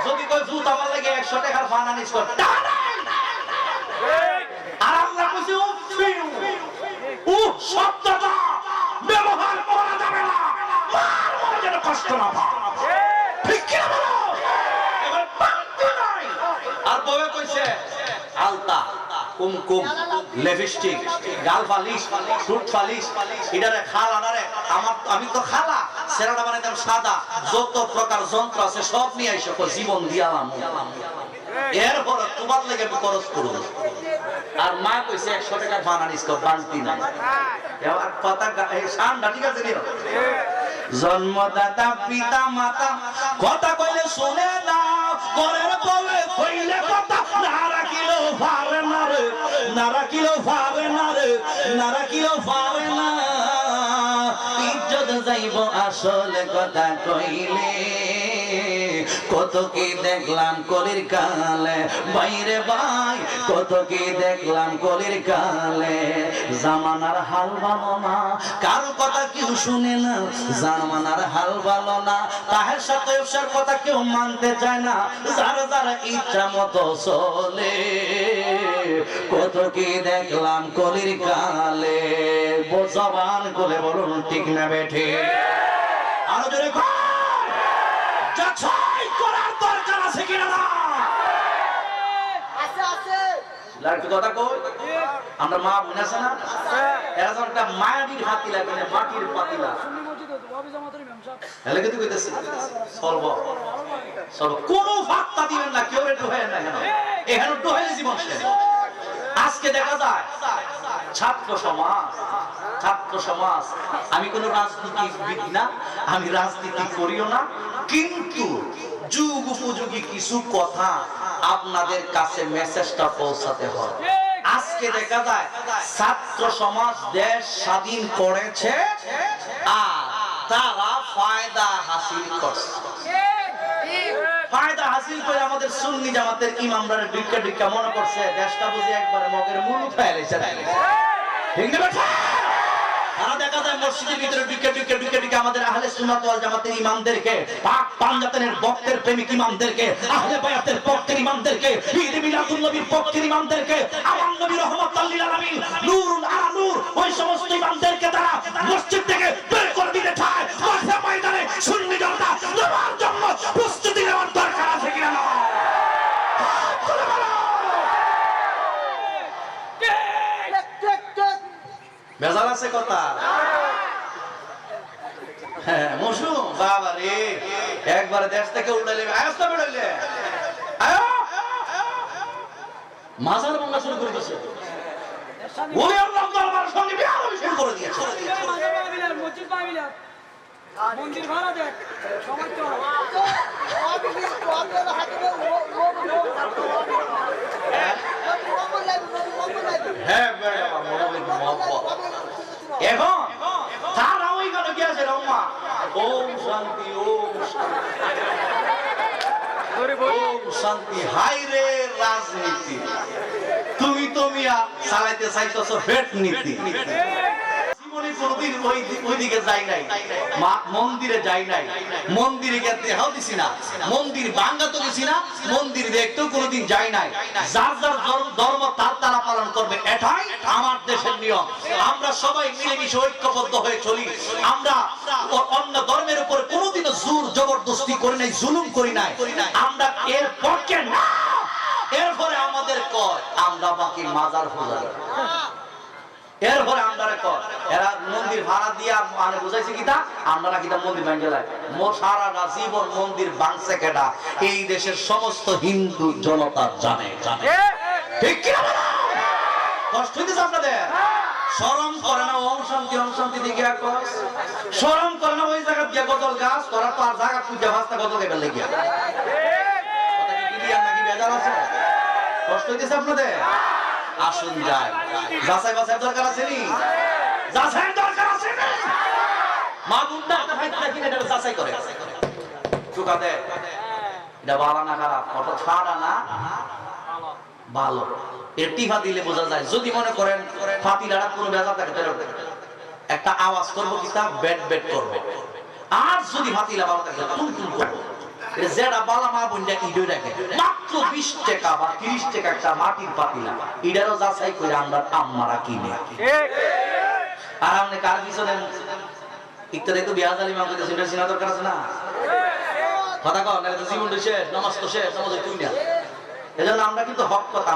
যদি কই ভূত আমার লাগে 100 টাকার ফানানিস কর, আর আমরা কইছি ও শব্দটা ব্যবহার করা যাবে না, মার মনে যেন কষ্ট না পায়, ঠিক কিনা বলো? এবার পান্তি নাই। আর ববে কইছে আলতা, কুমকুম, লিপস্টিক, গাল পালিশ, ঠোঁট পালিশ, এটারে খালা না রে, আমি তো খালা, সেরাটা বানাইতাম সাদা, যত প্রকার যন্ত্র আছে সব নিয়ে আইসো, জীবন দিয়ালাম, এরপর তোমার লেগে খরচ করব। আর মা কইছে 100 টাকার বানানিস কর, বান্তি না। এবার কথা সান্ডা, ঠিক আছে নিও। জন্মদাতা পিতা মাতা কথা কইলে শুনে না, ঘরের বউয়ে কইলে কথা না রাখিলেও পারে না রে, না রাখিলেও পারে না রে, না রাখিলেও পারে না। ইজ্জত যাইব আসলে কথা কইলে, কত কি দেখলাম কলির কালে বাইরে ভাই, কত কি দেখলাম কলির কালে। জামানার হাল ভালো না, কারো কথা কেউ শুনে না, জামানার হাল ভালো না, তাহের সাথে ওর কথা কেউ মানতে চায় না, যারা যারা ইচ্ছা মতো চলে। কত কি দেখলাম কলির কালে, জবান করে বলুন ঠিক না বেঠে? আরো জোরে করার দরকার আছে কিনা না? কথা কই, আমরা মা বোন আছে না, এরা যখন একটা মাটির হাতিলা কিনে, মাটির পাতিলা এলাকা তুই কইতেছি সর্ব সর্ব কোন ফাঁকতা দিবেন না, কেউ একটু হয় না, এখানে একটু হয়ে জীবন শেষ। আজকে দেখা যায় ছাত্র সমাজ, আমি কোন রাজনীতিবিদ না, আমি রাজনীতি করিও না, কিন্তু যুগ উপযোগী কিছু কথা আপনাদের কাছে মেসেজটা পৌঁছাতে হয়। আজকে দেখা যায় ছাত্র সমাজ দেশ স্বাধীন করেছে আর তারা ফায়দা হাসিল করছে, ফায়দা হাসিল করে আমাদের সুন্নি জামাতের ইমামরা ঢুকা মনে করছে দেশটা বুঝি একবারে মগের মুলুক ফেলেছে, ঠিক না? তারা দেখা যায় মসজিদের ভিতরে ঢুকে আমাদের আহলে সুন্নাত ওয়াল জামাতের ইমামদেরকে, পাক পাঞ্জাতের ভক্তের প্রেমিক ইমামদেরকে, আহলে বায়াতের ভক্তের ইমামদেরকে, ঈদ মিলাদুন নবীর ভক্তের ইমামদেরকে, আমার নবী রাহমাতুল লিল আলামিন নূরুন আলা নূর, ওই সমস্ত ইমামদেরকে তারা মসজিদ থেকে বের করে দিতে চায়। মাঠে ময়দানে সুন্নি জনতা নামার জন্য প্রস্তুতি নেওয়ার দরকার আছে কিনা না? বেজাল আছে কথা? হ্যাঁ মৌসুম বাবা রে, একবারে দেশ থেকে উঠাইলে আয়স্তা বেড়াইলে মাজার ভাঙা শুরু করে দিয়েছে, ওই আল্লাহ দরবার সঙ্গে বিয়ার শুরু করে দিয়েছে। মন্দির ভাড়া দেখ সময় তো হ্যাঁ এখন তারা ওই গানে কি আছে রম্মা ওম শান্তি ওম শান্তি। হাই রে রাজনীতি, তুমি তো মিয়া চালাইতে চাইতেছো ভেট নীতি। কোনদিন ওইদিকে যাই নাই, মন্দিরে যাই নাই, মন্দিরে দেখাও দিছি না, মন্দির ভাঙ্গা তো গেছি না, মন্দির দেখতেও কোনোদিন যাই নাই। যার যার ধর্ম তার তারা পালন করবে, এটাই আমার দেশের নিয়ম। আমরা সবাই মিলেমিশে ঐক্যবদ্ধ হয়ে চলি। আমরা অন্য ধর্মের উপর কোনোদিনও জোর জবরদস্তি করি নাই, জুলুম করি নাই, আমরা এর পক্ষে না। এরপরে আমাদের কয় আমরা বাকি মাজার পূজারি, এরপরে আমরা এরা মন্দির ভাড়া দিয়া মানে বুঝাইছে কিটা আমরা কিটা মন্দির ভাঙে লাই সারা জীবন মন্দির ভাঙছে কেটা এই দেশের সমস্ত হিন্দু জনতা জানে, ঠিক কি না? কষ্ট হইতেছে আপনাদের? শরম করে না ওম শান্তি দিকে আকস শরম করে না ওই জায়গা দিয়ে গজল গাছ করার পর জায়গা পূজা ভাস্তা গজল গাইবার লাগিয়া কথা কি ক্লিয়ার নাকি বেজার আছে কষ্ট হইতেছে আপনাদের আসুন যায় যাচাই বাছাই দরকার আছে নি যাচাই দরকার আছে নি মা গুন্ডা একটা ফাইট নাকি এটা যাচাই করে চুকা দে এটা ভালো না খারাপ কত ছাড়া না ভালো এটিহা দিলে বোঝা যায় যদি মনে করেন ফাতিলাটা পুরো বেজা থাকে তাহলে একটা আওয়াজ করবো কিতাব বেড বেড করবে আর যদি ফাতিলা ভালো থাকে টুন টুন করবো যেটা বালা মা বোনটা ইডো রাখে মাত্র 20 টাকা বা 30 টাকা একটা মাটির পাতিলা ইডারও যাচাই করে আমরা আম্মারা কিনে আর আপনি কার পিছনে ইত্যাদি তো বিয়াজ আলী মা কইতেছে এটা চিনা দরকার আছে না কথা কও না তো জীবন শেষ নামাজ তো শেষ নামাজ তুই না এজন্য আমরা কিন্তু হক কথা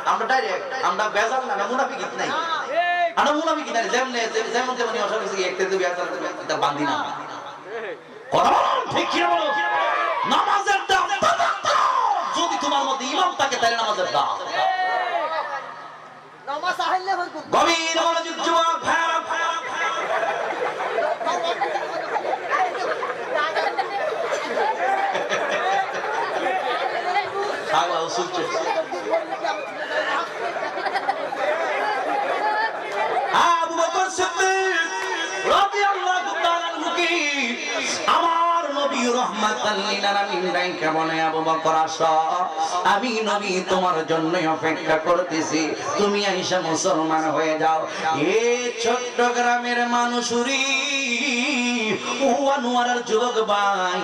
আমরা ডাইরেক্ট আমরা বেজাল না মুনাফিক নাই আমরা মুনাফিক নাই যেমন তেমনি অসব কিছু একতে তো বিয়াজ এটা বাঁধি না কথা বলো ঠিক কি বলো নামাজের দাম যদি তোমার মধ্যে ইমাম থাকে তাহলে নামাজের দাম নামাজ আহলে হইব গভীর মনোযোগ যুবক ভাইরা আগলা উসুলছে আবু বকর সিদ্দিক রাদিয়াল্লাহু তাআলা আনহু কি আমার নবী রাহমাতাল লিল আলামিন রাইকা বলে আবু বকর আসো আমি নবী তোমার জন্য অপেক্ষা করতেছি তুমি আইসা মুসলমান হয়ে যাও এই ছোট্ট গ্রামের মানুষুরি ওয়ানুয়ারার যুবক ভাই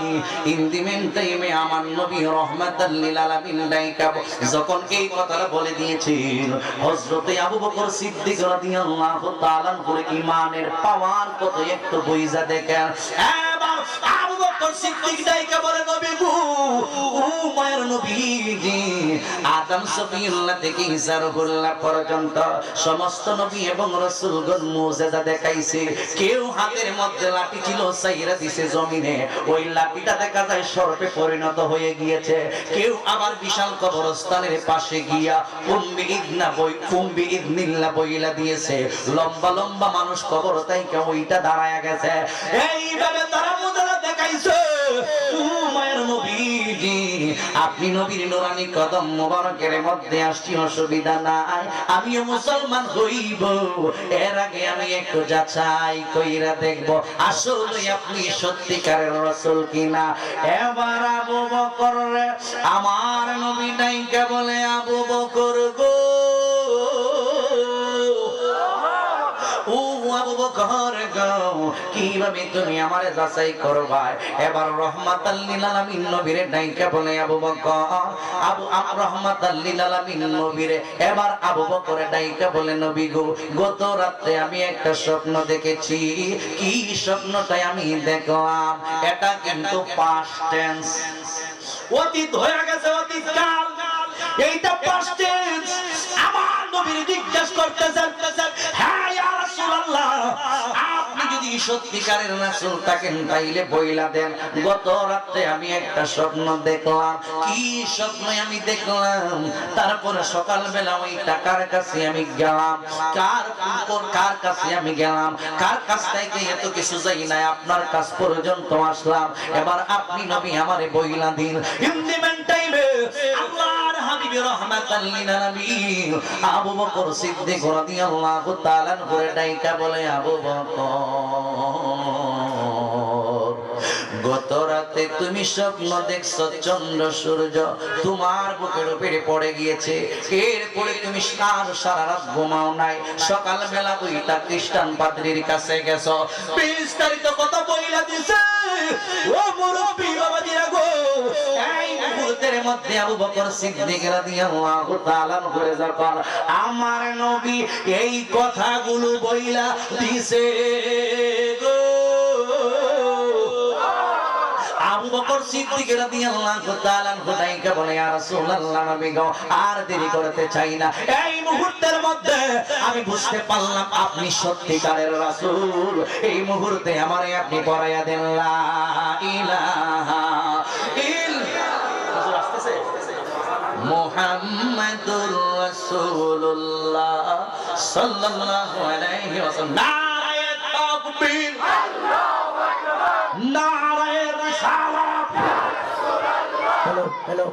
ইন্দিমেন টাইমে আমার নবী রাহমাতাল লিল আলামিন রাইকা যখন এই কথাটা বলে দিয়েছেন হযরতে আবু বকর সিদ্দিক রাদিয়াল্লাহু তাআলা করে ঈমানের পাওয়ার কত একটু বুঝা দেখেন এবার আবু বকর সিদ্দিক রাইকা বলে নবী গো ও মায়ের নবীজি আদম সফিউল্লাহ থেকে ঈসা রূহুল্লাহ পর্যন্ত সমস্ত নবী এবং রাসূলগণ মুজিজা দেখাইছে কেউ হাতের মধ্যে লাঠি ছিল সাইরা দিছে জমিনে ওই লাঠিটা দেখা যায় সর্পে পরিণত হয়ে গিয়েছে কেউ আবার বিশাল কবরস্থানের পাশে গিয়া কুম্বি ইদনিল্লাহ বইলা দিয়েছে লম্বা লম্বা মানুষ কবর তাইকে ওইটা দাঁড়ায়া গেছে এইভাবে তারা মুজিজা দেখাইছে ও মায়ের নবীজি আপনি নবীর নূরানি কদম মোবারকের মধ্যে আসছি অসুবিধা নাই আমিও মুসলমান হইব এর আগে আমি একটু যাচাই কইরা দেখব আসলে আপনি সত্যিকারের রাসূল কিনা এবার আবু বকর রে আমার নবী নাইকা বলে আবু বকর গো ও আবু বকর গো কিভাবে তুমি আমারে যাচাই করবা এবার রাহমাতাল লিল আলামিন নবীরে ডাইকা বলে আবু বকর রাহমাতাল লিল আলামিন নবীরে এবার আবু বকরে ডাইকা বলে নবী গো গত রাতে আমি একটা স্বপ্ন দেখেছি কি স্বপ্নটাই আমি দেখলাম এটা কিন্তু পাস্ট টেন্স অতীত হয়ে গেছে অতীত কাল এইটা পাস্ট টেন্স আমার নবীর জিজ্ঞাসা করতেছেন হ্যাঁ ইয়া রাসূলুল্লাহ আপনি যদি সত্যিকারের রাসূল থাকেন তাইলে বইলা দেন গত রাতে আমি একটা স্বপ্ন দেখলাম কি স্বপ্ন আমি দেখলাম তারপরে সকালবেলা ওই টাকার কাছে আমি গেলাম কার কাছে আমি গেলাম কার কাছ থেকে এত কিছু যাই না আপনার কাছ পর্যন্ত আসলাম এবার আপনি নবী আমারে বইলা দিন ইন্দিমেন টাইমে আল্লাহর হাবিব রাহমাতাল লিল আলামিন আবু বকর সিদ্দিক রাদিয়াল্লাহু তাআলা করে ডাইকা বলে আবু বকর গত রাতে তুমি স্বপ্ন দেখছো চন্দ্র সূর্য তোমার বুকের উপরে পড়ে গিয়েছে এরপরে তুমি সারা রাত ঘুমাও নাই সকালবেলা ওইটা খ্রিস্টান পাদ্রীর কাছে গেছো বিস্তারিত কথা বইলা দিছে ও মুরব্বি বাবাজিরা গো এই মুহূর্তের মধ্যে আবু বকর সিদ্দিক রাদিয়াল্লাহু তাআলা করে যখন আমার নবী এই কথাগুলো বইলা দিছে গো আবু বকর সিদ্দিক রাদিয়াল্লাহু তাআলা খুদাইকে বলে ইয়া রাসূলুল্লাহ নবী গো আর দেরি করতে চাই না এই মুহূর্তের মধ্যে আমি বুঝতে পারলাম আপনি সত্যিকারের রাসূল এই মুহূর্তে আমারে আপনি পড়াইয়া দেন লা ইলাহা ইল্লাল্লাহ হুজুর আসতেছে মুহাম্মাদুর রাসূলুল্লাহ সাল্লাল্লাহু আলাইহি ওয়াসাল্লাম। নারায়ে তাকবীর, নারায়ে রিসালাত। Hello hello.